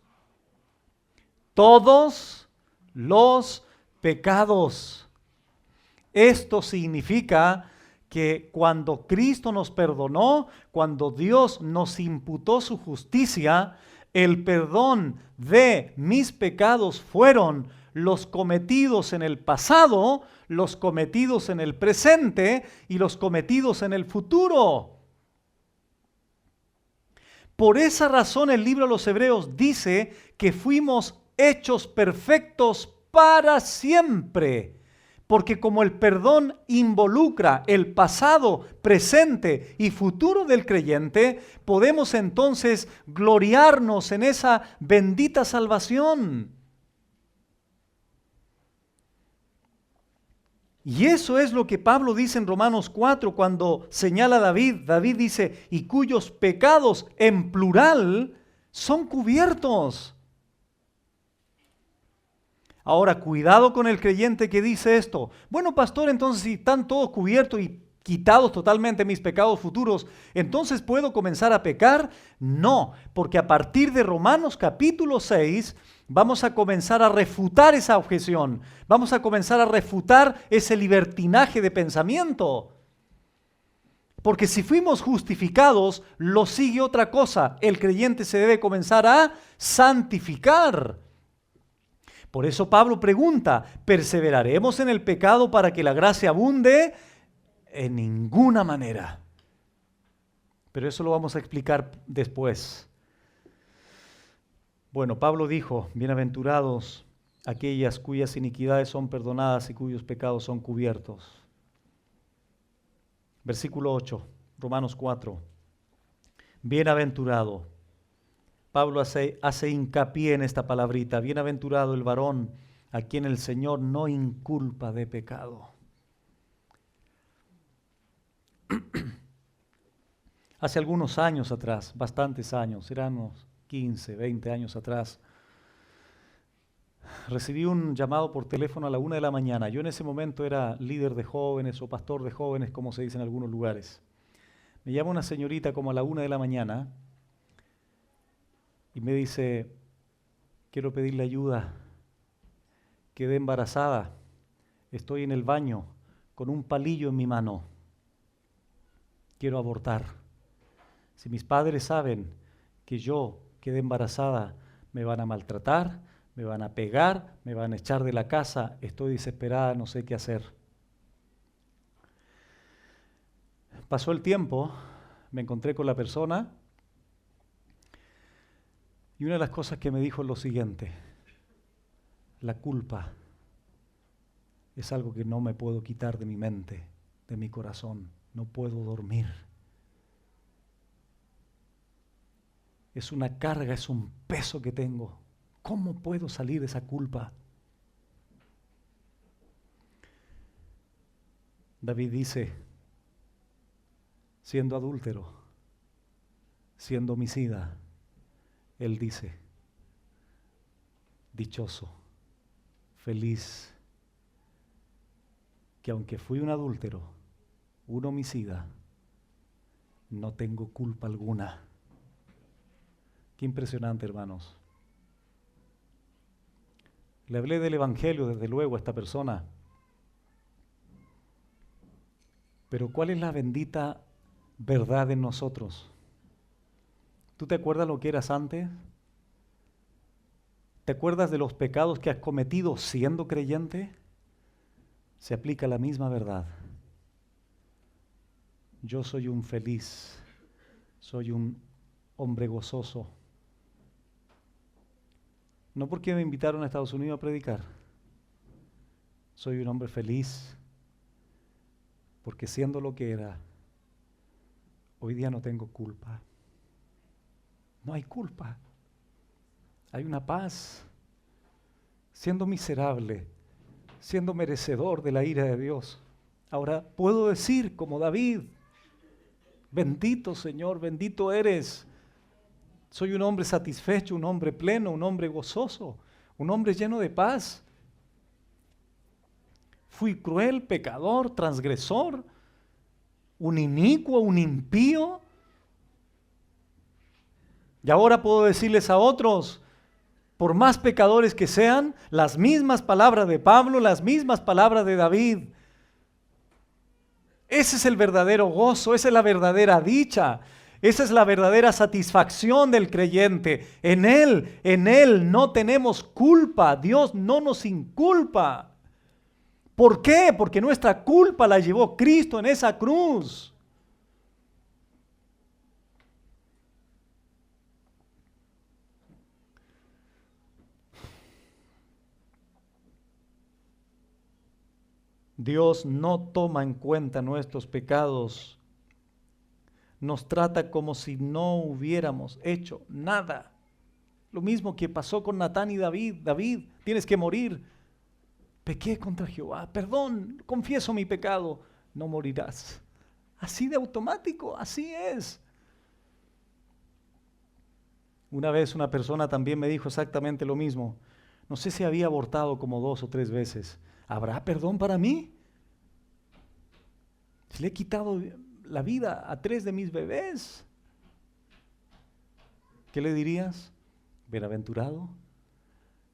S1: todos los pecados. Esto significa que cuando Cristo nos perdonó, cuando Dios nos imputó su justicia, el perdón de mis pecados fueron los cometidos en el pasado, los cometidos en el presente y los cometidos en el futuro. Por esa razón el libro de los Hebreos dice que fuimos hechos perfectos para siempre, porque como el perdón involucra el pasado, presente y futuro del creyente, podemos entonces gloriarnos en esa bendita salvación. Y eso es lo que Pablo dice en Romanos 4 cuando señala a David. David dice, y cuyos pecados en plural son cubiertos. Ahora, cuidado con el creyente que dice esto. Bueno, pastor, entonces si están todos cubiertos y quitados totalmente mis pecados futuros, ¿entonces puedo comenzar a pecar? No, porque a partir de Romanos capítulo 6 vamos a comenzar a refutar esa objeción. Vamos a comenzar a refutar ese libertinaje de pensamiento. Porque si fuimos justificados, lo sigue otra cosa. El creyente se debe comenzar a santificar. Por eso Pablo pregunta, ¿perseveraremos en el pecado para que la gracia abunde? En ninguna manera. Pero eso lo vamos a explicar después. Bueno, Pablo dijo, bienaventurados aquellas cuyas iniquidades son perdonadas y cuyos pecados son cubiertos. Versículo 8, Romanos 4. Bienaventurado Pablo hace hincapié en esta palabrita: bienaventurado el varón a quien el Señor no inculpa de pecado. Hace algunos años atrás, bastantes años, eran unos 15, 20 años atrás, recibí un llamado por teléfono a la 1 de la mañana. Yo en ese momento era líder de jóvenes o pastor de jóvenes, como se dice en algunos lugares. Me llama una señorita como a la 1 de la mañana y me dice: quiero pedirle ayuda, quedé embarazada, estoy en el baño con un palillo en mi mano, quiero abortar. Si mis padres saben que yo quedé embarazada, me van a maltratar, me van a pegar, me van a echar de la casa, estoy desesperada, no sé qué hacer. Pasó el tiempo, me encontré con la persona y una de las cosas que me dijo es lo siguiente: la culpa es algo que no me puedo quitar de mi mente, de mi corazón, no puedo dormir. Es una carga, es un peso que tengo. ¿Cómo puedo salir de esa culpa? David dice, siendo adúltero, siendo homicida, él dice, dichoso, feliz, que aunque fui un adúltero, un homicida, no tengo culpa alguna. Qué impresionante, hermanos. Le hablé del Evangelio, desde luego, a esta persona. Pero ¿cuál es la bendita verdad en nosotros? ¿Tú te acuerdas lo que eras antes? ¿Te acuerdas de los pecados que has cometido siendo creyente? Se aplica la misma verdad. Yo soy un feliz, soy un hombre gozoso. No porque me invitaron a Estados Unidos a predicar. Soy un hombre feliz porque siendo lo que era, hoy día no tengo culpa. No hay culpa. Hay una paz. Siendo miserable, siendo merecedor de la ira de Dios. Ahora puedo decir como David, bendito Señor, bendito eres. Soy un hombre satisfecho, un hombre pleno, un hombre gozoso, un hombre lleno de paz. Fui cruel, pecador, transgresor, un inicuo, un impío. Y ahora puedo decirles a otros, por más pecadores que sean, las mismas palabras de Pablo, las mismas palabras de David. Ese es el verdadero gozo, esa es la verdadera dicha. Esa es la verdadera satisfacción del creyente. En Él no tenemos culpa. Dios no nos inculpa. ¿Por qué? Porque nuestra culpa la llevó Cristo en esa cruz. Dios no toma en cuenta nuestros pecados. Nos trata como si no hubiéramos hecho nada. Lo mismo que pasó con Natán y David. David, tienes que morir. Pequé contra Jehová. Perdón, confieso mi pecado. No morirás. Así de automático, así es. Una vez una persona también me dijo exactamente lo mismo. No sé si había abortado como 2 o 3 veces. ¿Habrá perdón para mí? Si le he quitado la vida a 3 de mis bebés. ¿Qué le dirías? Bienaventurado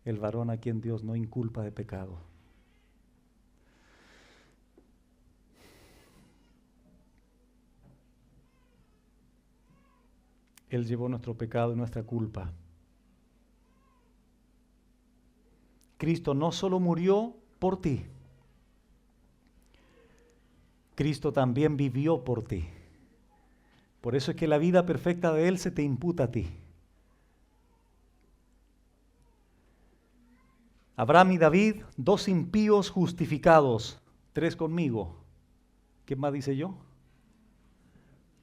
S1: el varón a quien Dios no inculpa de pecado. Él llevó nuestro pecado y nuestra culpa. Cristo no solo murió por ti, Cristo también vivió por ti. Por eso es que la vida perfecta de Él se te imputa a ti. Abraham y David, 2 impíos justificados, 3 conmigo. ¿Qué más dice yo?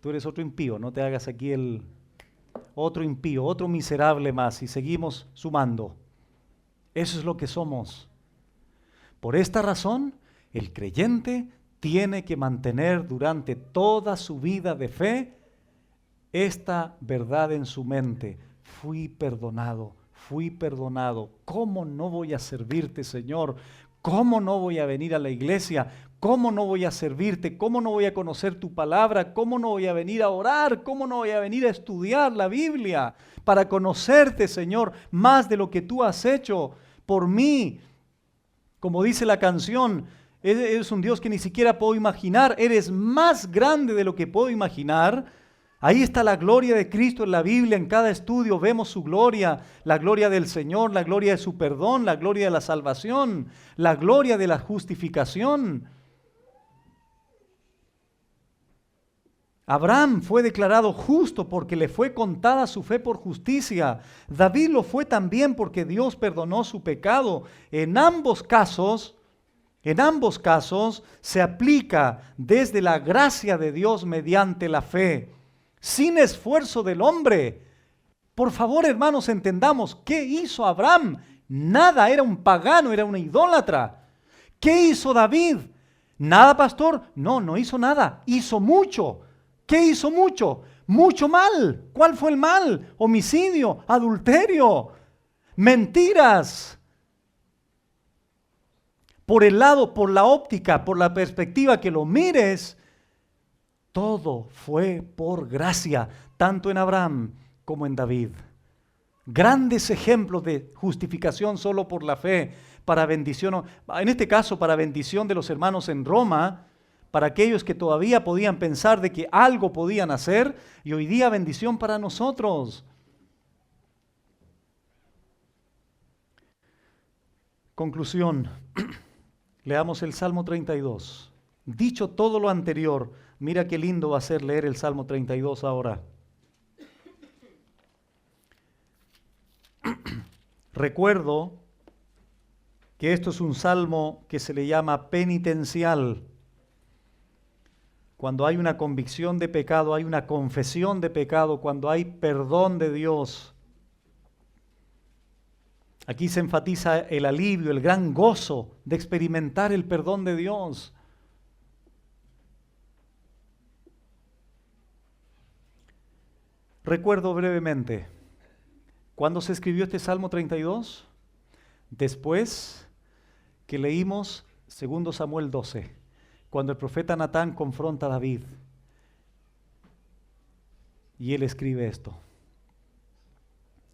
S1: Tú eres otro impío, no te hagas aquí el otro impío, otro miserable más, y seguimos sumando. Eso es lo que somos. Por esta razón, el creyente tiene que mantener durante toda su vida de fe esta verdad en su mente. Fui perdonado, fui perdonado. ¿Cómo no voy a servirte, Señor? ¿Cómo no voy a venir a la iglesia? ¿Cómo no voy a servirte? ¿Cómo no voy a conocer tu palabra? ¿Cómo no voy a venir a orar? ¿Cómo no voy a venir a estudiar la Biblia para conocerte, Señor, más de lo que tú has hecho por mí? Como dice la canción, eres un Dios que ni siquiera puedo imaginar. Eres más grande de lo que puedo imaginar. Ahí está la gloria de Cristo en la Biblia. En cada estudio vemos su gloria, la gloria del Señor, la gloria de su perdón, la gloria de la salvación, la gloria de la justificación. Abraham fue declarado justo porque le fue contada su fe por justicia. David lo fue también porque Dios perdonó su pecado. En ambos casos se aplica desde la gracia de Dios mediante la fe, sin esfuerzo del hombre. Por favor, hermanos, entendamos, ¿qué hizo Abraham? Nada, era un pagano, era un idólatra. ¿Qué hizo David? Nada, pastor. No, no hizo nada, hizo mucho. ¿Qué hizo mucho? Mucho mal. ¿Cuál fue el mal? Homicidio, adulterio, mentiras. Por el lado, por la óptica, por la perspectiva que lo mires, todo fue por gracia, tanto en Abraham como en David. Grandes ejemplos de justificación solo por la fe, para bendición, en este caso para bendición de los hermanos en Roma, para aquellos que todavía podían pensar de que algo podían hacer, y hoy día bendición para nosotros. Conclusión, leamos el Salmo 32. Dicho todo lo anterior, mira qué lindo va a ser leer el Salmo 32 ahora. Recuerdo que esto es un salmo que se le llama penitencial. Cuando hay una convicción de pecado, hay una confesión de pecado, cuando hay perdón de Dios. Aquí se enfatiza el alivio, el gran gozo de experimentar el perdón de Dios. Recuerdo brevemente, ¿cuándo se escribió este Salmo 32? Después que leímos 2 Samuel 12, cuando el profeta Natán confronta a David. Y él escribe esto,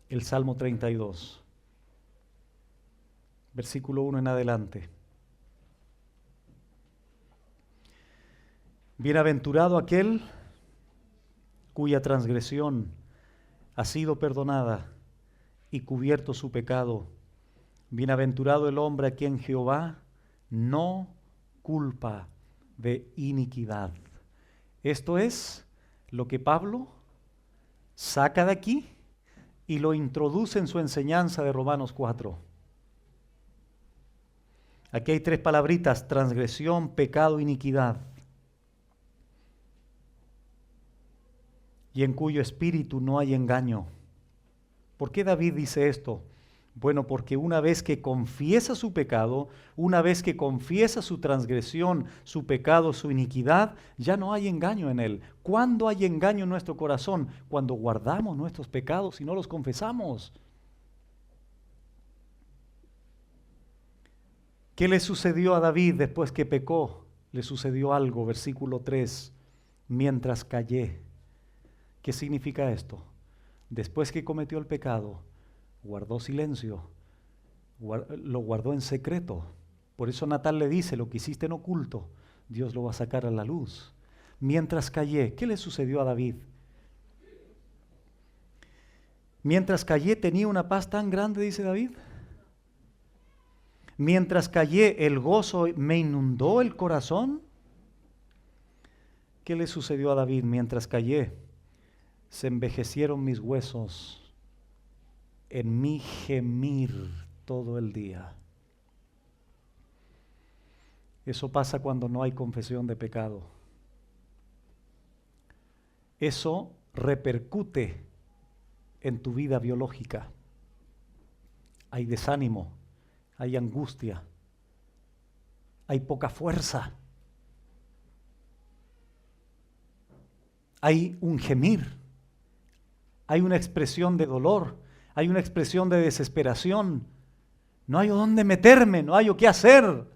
S1: el Salmo 32, versículo 1 en adelante. Bienaventurado aquel cuya transgresión ha sido perdonada y cubierto su pecado. Bienaventurado el hombre a quien Jehová no culpa de iniquidad. Esto es lo que Pablo saca de aquí y lo introduce en su enseñanza de Romanos 4. Aquí hay tres palabritas: transgresión, pecado, iniquidad. Y en cuyo espíritu no hay engaño. ¿Por qué David dice esto? Bueno, porque una vez que confiesa su pecado, una vez que confiesa su transgresión, su pecado, su iniquidad, ya no hay engaño en él. ¿Cuándo hay engaño en nuestro corazón? Cuando guardamos nuestros pecados y no los confesamos. ¿Qué le sucedió a David después que pecó? Le sucedió algo, versículo 3, mientras callé. ¿Qué significa esto? Después que cometió el pecado, guardó silencio, lo guardó en secreto. Por eso Natán le dice, lo que hiciste en oculto, Dios lo va a sacar a la luz. Mientras callé, ¿qué le sucedió a David? Mientras callé tenía una paz tan grande, dice David. Mientras callé, el gozo me inundó el corazón. ¿Qué le sucedió a David? Mientras callé, se envejecieron mis huesos en mi gemir todo el día. Eso pasa cuando no hay confesión de pecado. Eso repercute en tu vida biológica. Hay desánimo, hay angustia, hay poca fuerza, hay un gemir, hay una expresión de dolor, hay una expresión de desesperación. No hay dónde meterme, no hay qué hacer.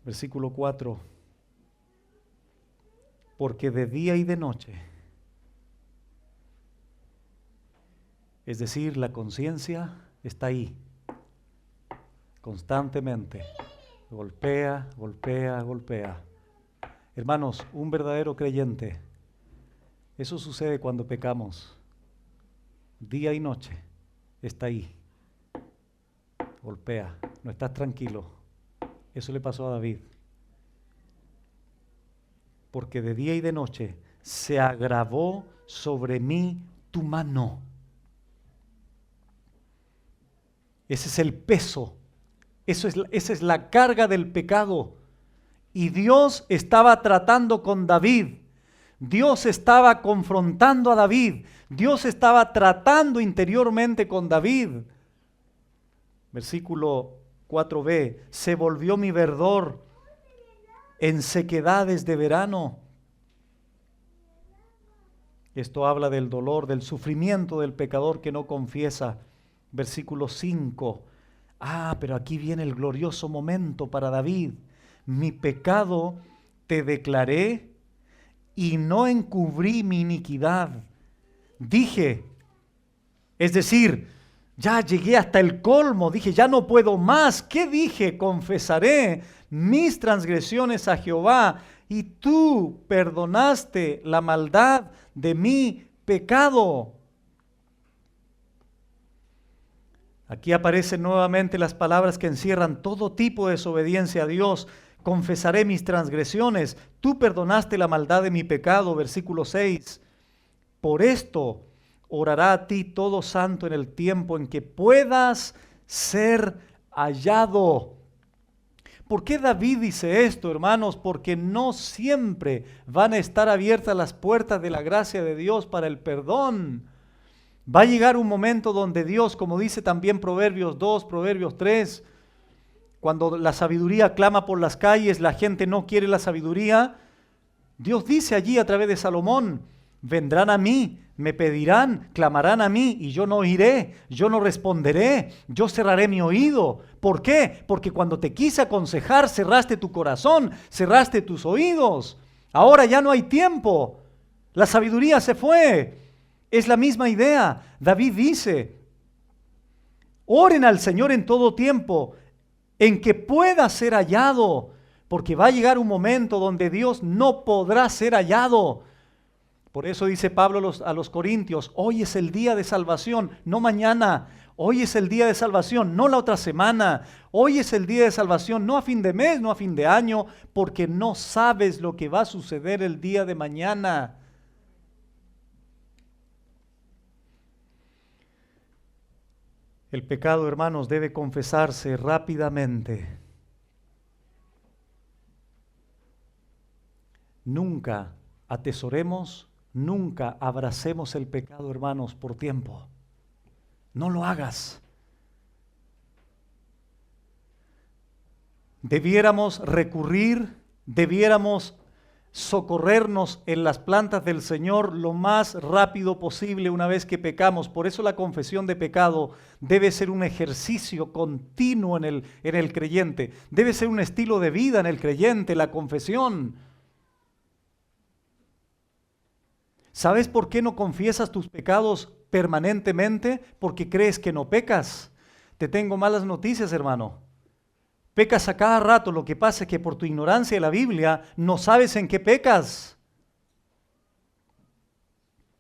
S1: Versículo 4. Porque de día y de noche, es decir, la conciencia está ahí, constantemente, golpea, golpea, golpea. Hermanos, un verdadero creyente, eso sucede cuando pecamos, día y noche, está ahí, golpea, no estás tranquilo. Eso le pasó a David. Porque de día y de noche se agravó sobre mí tu mano. Ese es el peso, esa es la carga del pecado. Y Dios estaba tratando con David, Dios estaba confrontando a David, Dios estaba tratando interiormente con David. Versículo 4b, se volvió mi verdor en sequedades de verano. Esto habla del dolor, del sufrimiento del pecador que no confiesa. Versículo 5. Pero aquí viene el glorioso momento para David. Mi pecado te declaré y no encubrí mi iniquidad. Dije, es decir, ya llegué hasta el colmo, dije, ya no puedo más. ¿Qué dije? Confesaré mis transgresiones a Jehová, y tú perdonaste la maldad de mi pecado. Aquí aparecen nuevamente las palabras que encierran todo tipo de desobediencia a Dios. Confesaré mis transgresiones, tú perdonaste la maldad de mi pecado. Versículo 6. Por esto orará a ti todo santo en el tiempo en que puedas ser hallado. ¿Por qué David dice esto, hermanos? Porque no siempre van a estar abiertas las puertas de la gracia de Dios para el perdón. Va a llegar un momento donde Dios, como dice también Proverbios 2, Proverbios 3, cuando la sabiduría clama por las calles, la gente no quiere la sabiduría. Dios dice allí a través de Salomón, vendrán a mí, me pedirán, clamarán a mí y yo no oiré, yo no responderé, yo cerraré mi oído. ¿Por qué? Porque cuando te quise aconsejar cerraste tu corazón, cerraste tus oídos. Ahora ya no hay tiempo, la sabiduría se fue. Es la misma idea. David dice, oren al Señor en todo tiempo, en que pueda ser hallado, porque va a llegar un momento donde Dios no podrá ser hallado. Por eso dice Pablo a los Corintios, hoy es el día de salvación, no mañana. Hoy es el día de salvación, no la otra semana. Hoy es el día de salvación, no a fin de mes, no a fin de año, porque no sabes lo que va a suceder el día de mañana. El pecado, hermanos, debe confesarse rápidamente. Nunca atesoremos, nunca abracemos el pecado, hermanos, por tiempo. No lo hagas. Debiéramos recurrir, debiéramos socorrernos en las plantas del Señor lo más rápido posible una vez que pecamos. Por eso la confesión de pecado debe ser un ejercicio continuo en el creyente. Debe ser un estilo de vida en el creyente, la confesión. ¿Sabes por qué no confiesas tus pecados permanentemente? Porque crees que no pecas. Te tengo malas noticias, hermano. Pecas a cada rato, lo que pasa es que por tu ignorancia de la Biblia no sabes en qué pecas.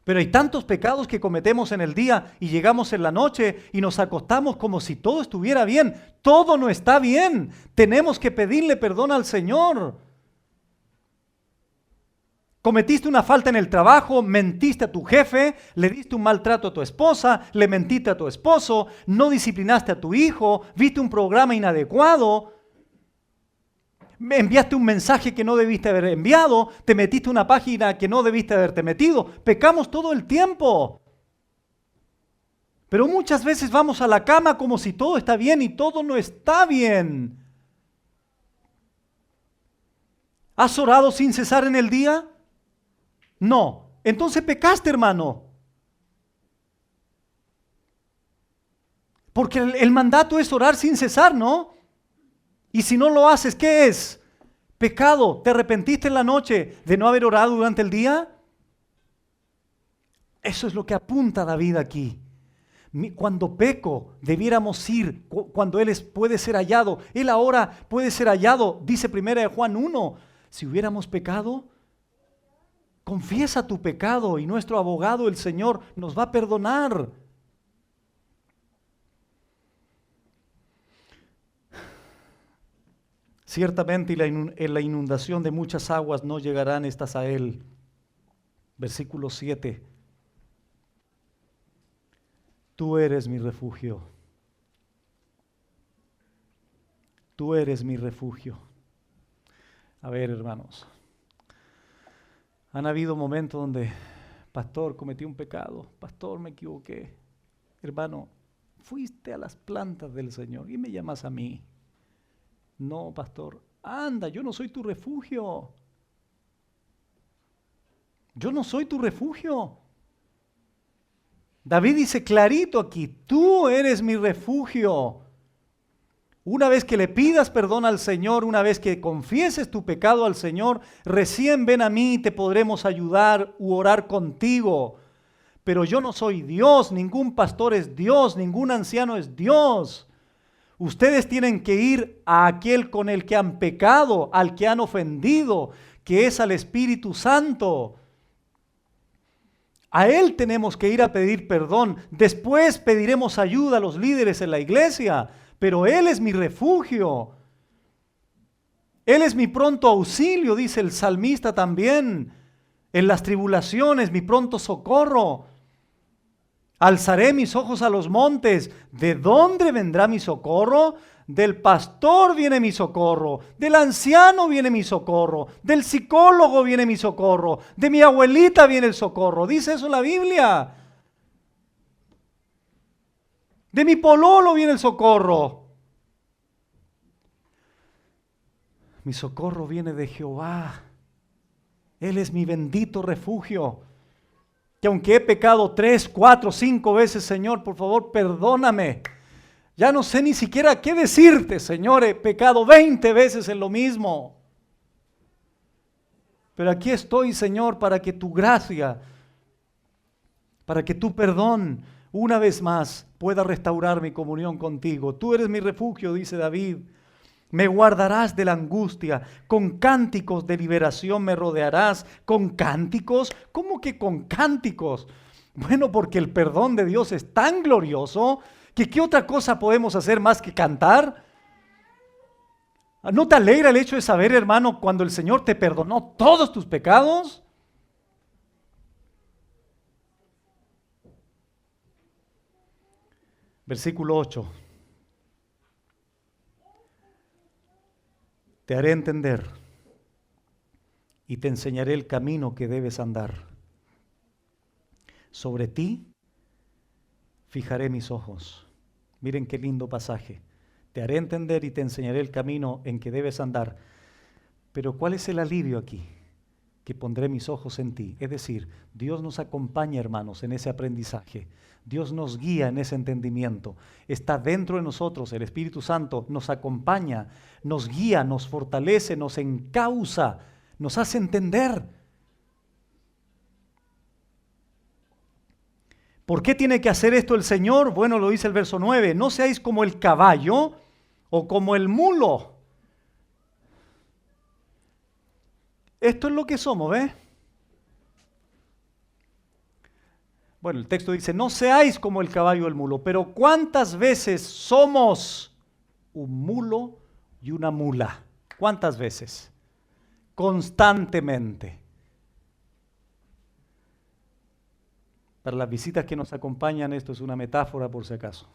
S1: Pero hay tantos pecados que cometemos en el día y llegamos en la noche y nos acostamos como si todo estuviera bien. Todo no está bien. Tenemos que pedirle perdón al Señor. Cometiste una falta en el trabajo, mentiste a tu jefe, le diste un maltrato a tu esposa, le mentiste a tu esposo, no disciplinaste a tu hijo, viste un programa inadecuado, enviaste un mensaje que no debiste haber enviado, te metiste en una página que no debiste haberte metido. Pecamos todo el tiempo. Pero muchas veces vamos a la cama como si todo está bien y todo no está bien. ¿Has orado sin cesar en el día? No. Entonces pecaste, hermano. Porque el mandato es orar sin cesar, ¿no? Y si no lo haces, ¿qué es? Pecado. ¿Te arrepentiste en la noche de no haber orado durante el día? Eso es lo que apunta David aquí. Cuando peco, debiéramos ir, cuando Él puede ser hallado. Él ahora puede ser hallado, dice 1 Juan 1. Si hubiéramos pecado, confiesa tu pecado y nuestro abogado, el Señor, nos va a perdonar. Ciertamente en la inundación de muchas aguas no llegarán estas a Él. Versículo 7. Tú eres mi refugio. Tú eres mi refugio. A ver, hermanos. Han habido momentos donde, pastor, cometí un pecado. Pastor, me equivoqué. Hermano, fuiste a las plantas del Señor y me llamas a mí. No, pastor, anda, yo no soy tu refugio. Yo no soy tu refugio. David dice clarito aquí, tú eres mi refugio. Una vez que le pidas perdón al Señor, una vez que confieses tu pecado al Señor, recién ven a mí y te podremos ayudar u orar contigo. Pero yo no soy Dios, ningún pastor es Dios, ningún anciano es Dios. Ustedes tienen que ir a aquel con el que han pecado, al que han ofendido, que es al Espíritu Santo. A Él tenemos que ir a pedir perdón. Después pediremos ayuda a los líderes en la iglesia, pero Él es mi refugio. Él es mi pronto auxilio, dice el salmista también. En las tribulaciones, mi pronto socorro. Alzaré mis ojos a los montes. ¿De dónde vendrá mi socorro? Del pastor viene mi socorro, del anciano viene mi socorro, del psicólogo viene mi socorro, de mi abuelita viene el socorro. Dice eso la Biblia. De mi pololo viene el socorro. Mi socorro viene de Jehová. Él es mi bendito refugio. Que aunque he pecado 3, 4, 5 veces, Señor, por favor, perdóname. Ya no sé ni siquiera qué decirte, Señor, he pecado 20 veces en lo mismo. Pero aquí estoy, Señor, para que tu gracia, para que tu perdón, una vez más, pueda restaurar mi comunión contigo. Tú eres mi refugio, dice David. Me guardarás de la angustia, con cánticos de liberación me rodearás. ¿Con cánticos? ¿Cómo que con cánticos? Bueno, porque el perdón de Dios es tan glorioso que ¿qué otra cosa podemos hacer más que cantar? ¿No te alegra el hecho de saber, hermano, cuando el Señor te perdonó todos tus pecados? Versículo 8. Te haré entender y te enseñaré el camino que debes andar. Sobre ti fijaré mis ojos. Miren qué lindo pasaje. Te haré entender y te enseñaré el camino en que debes andar. Pero ¿cuál es el alivio aquí? Que pondré mis ojos en ti. Es decir, Dios nos acompaña, hermanos, en ese aprendizaje. Dios nos guía en ese entendimiento. Está dentro de nosotros, el Espíritu Santo nos acompaña, nos guía, nos fortalece, nos encausa, nos hace entender. ¿Por qué tiene que hacer esto el Señor? Bueno, lo dice el verso 9. No seáis como el caballo o como el mulo. Esto es lo que somos, ¿ves? Bueno, el texto dice, no seáis como el caballo o el mulo, pero ¿cuántas veces somos un mulo y una mula? ¿Cuántas veces? Constantemente. Para las visitas que nos acompañan, esto es una metáfora por si acaso.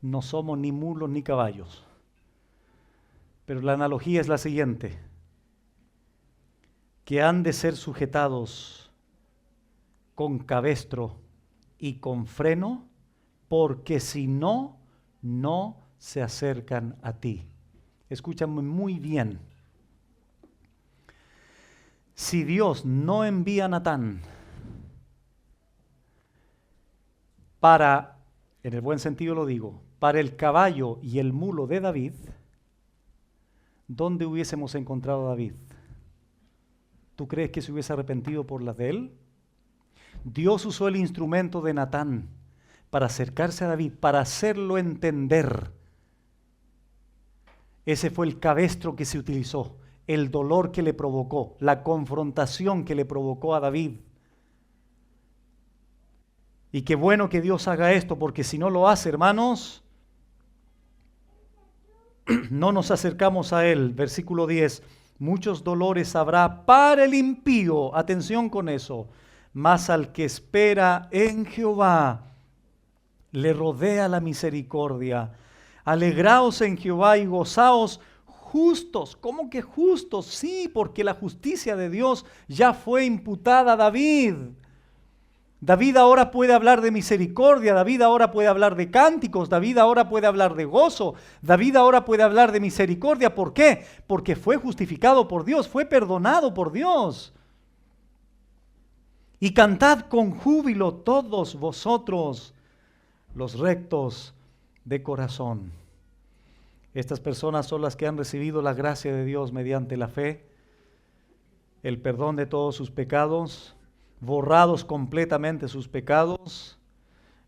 S1: No somos ni mulos ni caballos. Pero la analogía es la siguiente, que han de ser sujetados con cabestro y con freno, porque si no, no se acercan a ti. Escúchame muy bien. Si Dios no envía a Natán para, en el buen sentido lo digo, para el caballo y el mulo de David, ¿dónde hubiésemos encontrado a David? ¿Tú crees que se hubiese arrepentido por las de él? Dios usó el instrumento de Natán para acercarse a David, para hacerlo entender. Ese fue el cabestro que se utilizó, el dolor que le provocó, la confrontación que le provocó a David. Y qué bueno que Dios haga esto, porque si no lo hace, hermanos, no nos acercamos a Él. Versículo 10, muchos dolores habrá para el impío, atención con eso, mas al que espera en Jehová, le rodea la misericordia. Alegraos en Jehová y gozaos justos. ¿Cómo que justos? Sí, porque la justicia de Dios ya fue imputada a David. David ahora puede hablar de misericordia, David ahora puede hablar de cánticos, David ahora puede hablar de gozo, David ahora puede hablar de misericordia. ¿Por qué? Porque fue justificado por Dios, fue perdonado por Dios. Y cantad con júbilo todos vosotros, los rectos de corazón. Estas personas son las que han recibido la gracia de Dios mediante la fe, el perdón de todos sus pecados, borrados completamente sus pecados,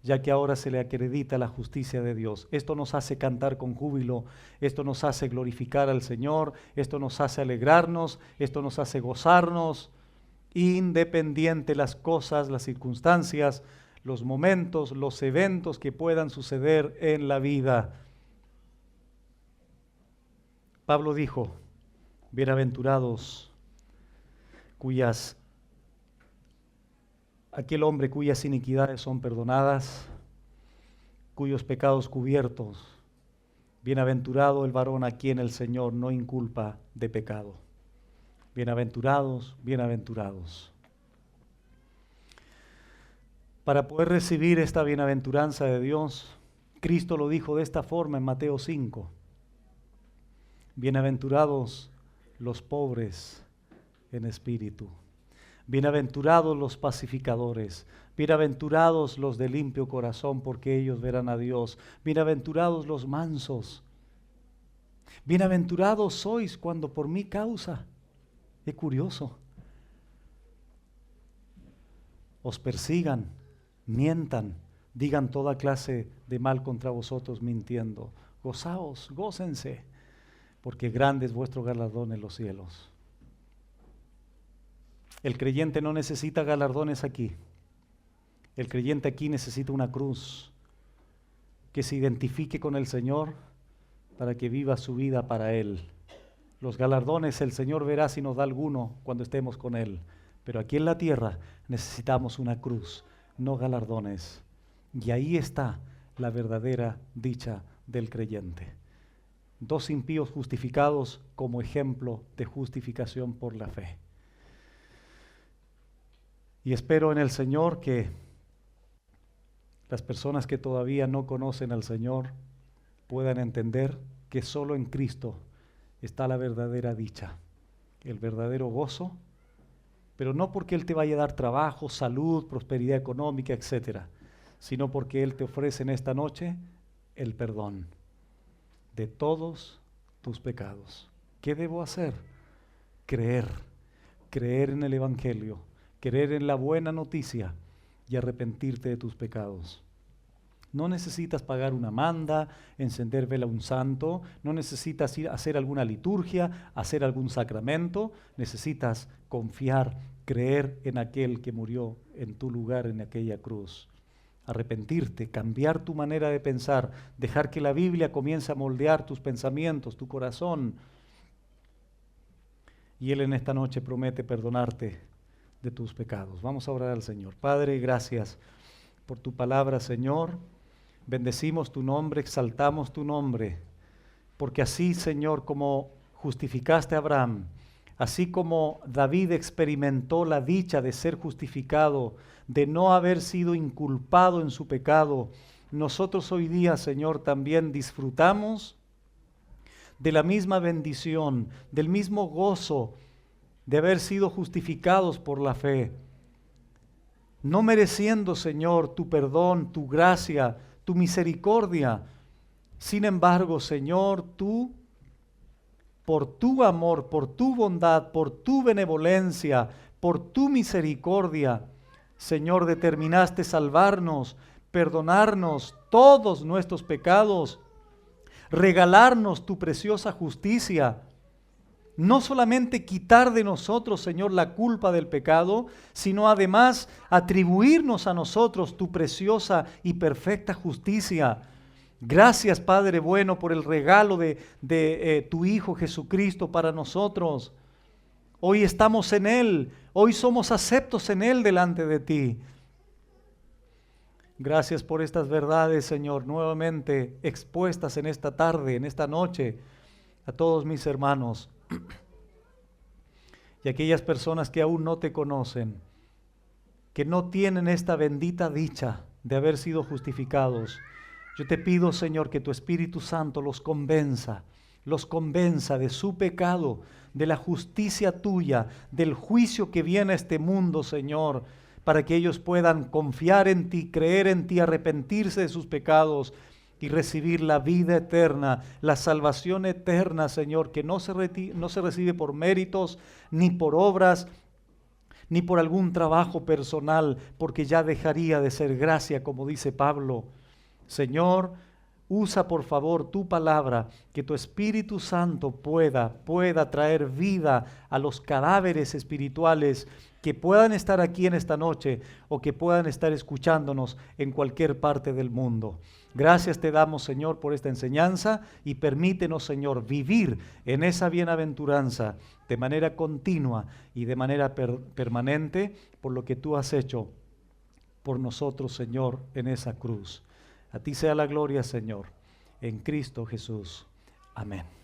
S1: ya que ahora se le acredita la justicia de Dios. Esto nos hace cantar con júbilo, esto nos hace glorificar al Señor, esto nos hace alegrarnos, esto nos hace gozarnos, independiente las cosas, las circunstancias, los momentos, los eventos que puedan suceder en la vida. Pablo dijo, bienaventurados aquel hombre cuyas iniquidades son perdonadas, cuyos pecados cubiertos. Bienaventurado el varón a quien el Señor no inculpa de pecado. Bienaventurados, bienaventurados. Para poder recibir esta bienaventuranza de Dios, Cristo lo dijo de esta forma en Mateo 5. Bienaventurados los pobres en espíritu. Bienaventurados los pacificadores, bienaventurados los de limpio corazón, porque ellos verán a Dios. Bienaventurados los mansos. Bienaventurados sois cuando por mi causa, es curioso, os persigan, mientan, digan toda clase de mal contra vosotros mintiendo. Gozaos, gócense, porque grande es vuestro galardón en los cielos. El creyente no necesita galardones aquí. El creyente aquí necesita una cruz que se identifique con el Señor para que viva su vida para Él. Los galardones el Señor verá si nos da alguno cuando estemos con Él. Pero aquí en la tierra necesitamos una cruz, no galardones. Y ahí está la verdadera dicha del creyente. Dos impíos justificados como ejemplo de justificación por la fe. Y espero en el Señor que las personas que todavía no conocen al Señor puedan entender que solo en Cristo está la verdadera dicha, el verdadero gozo, pero no porque Él te vaya a dar trabajo, salud, prosperidad económica, etcétera, sino porque Él te ofrece en esta noche el perdón de todos tus pecados. ¿Qué debo hacer? Creer en el Evangelio, creer en la buena noticia y arrepentirte de tus pecados. No necesitas pagar una manda, encender vela a un santo, no necesitas ir a hacer alguna liturgia, hacer algún sacramento, necesitas confiar, creer en aquel que murió en tu lugar en aquella cruz. Arrepentirte, cambiar tu manera de pensar, dejar que la Biblia comience a moldear tus pensamientos, tu corazón. Y Él en esta noche promete perdonarte de tus pecados. Vamos a orar al Señor. Padre, gracias por tu palabra, Señor. Bendecimos tu nombre, exaltamos tu nombre, porque así, Señor, como justificaste a Abraham, así como David experimentó la dicha de ser justificado, de no haber sido inculpado en su pecado, nosotros hoy día, Señor, también disfrutamos de la misma bendición, del mismo gozo de haber sido justificados por la fe, no mereciendo, Señor, tu perdón, tu gracia, tu misericordia. Sin embargo, Señor, tú, por tu amor, por tu bondad, por tu benevolencia, por tu misericordia, Señor, determinaste salvarnos, perdonarnos todos nuestros pecados, regalarnos tu preciosa justicia. No solamente quitar de nosotros, Señor, la culpa del pecado, sino además atribuirnos a nosotros tu preciosa y perfecta justicia. Gracias, Padre bueno, por el regalo de tu Hijo Jesucristo para nosotros. Hoy estamos en Él, hoy somos aceptos en Él delante de ti. Gracias por estas verdades, Señor, nuevamente expuestas en esta tarde, en esta noche, a todos mis hermanos y aquellas personas que aún no te conocen, que no tienen esta bendita dicha de haber sido justificados. Yo te pido, Señor, que tu Espíritu Santo los convenza de su pecado, de la justicia tuya, del juicio que viene a este mundo, Señor, para que ellos puedan confiar en ti, creer en ti, arrepentirse de sus pecados y recibir la vida eterna, la salvación eterna, Señor, que no se recibe por méritos, ni por obras, ni por algún trabajo personal, porque ya dejaría de ser gracia, como dice Pablo. Señor, usa por favor tu palabra, que tu Espíritu Santo pueda traer vida a los cadáveres espirituales que puedan estar aquí en esta noche o que puedan estar escuchándonos en cualquier parte del mundo. Gracias te damos, Señor, por esta enseñanza y permítenos, Señor, vivir en esa bienaventuranza de manera continua y de manera permanente por lo que tú has hecho por nosotros, Señor, en esa cruz. A ti sea la gloria, Señor, en Cristo Jesús. Amén.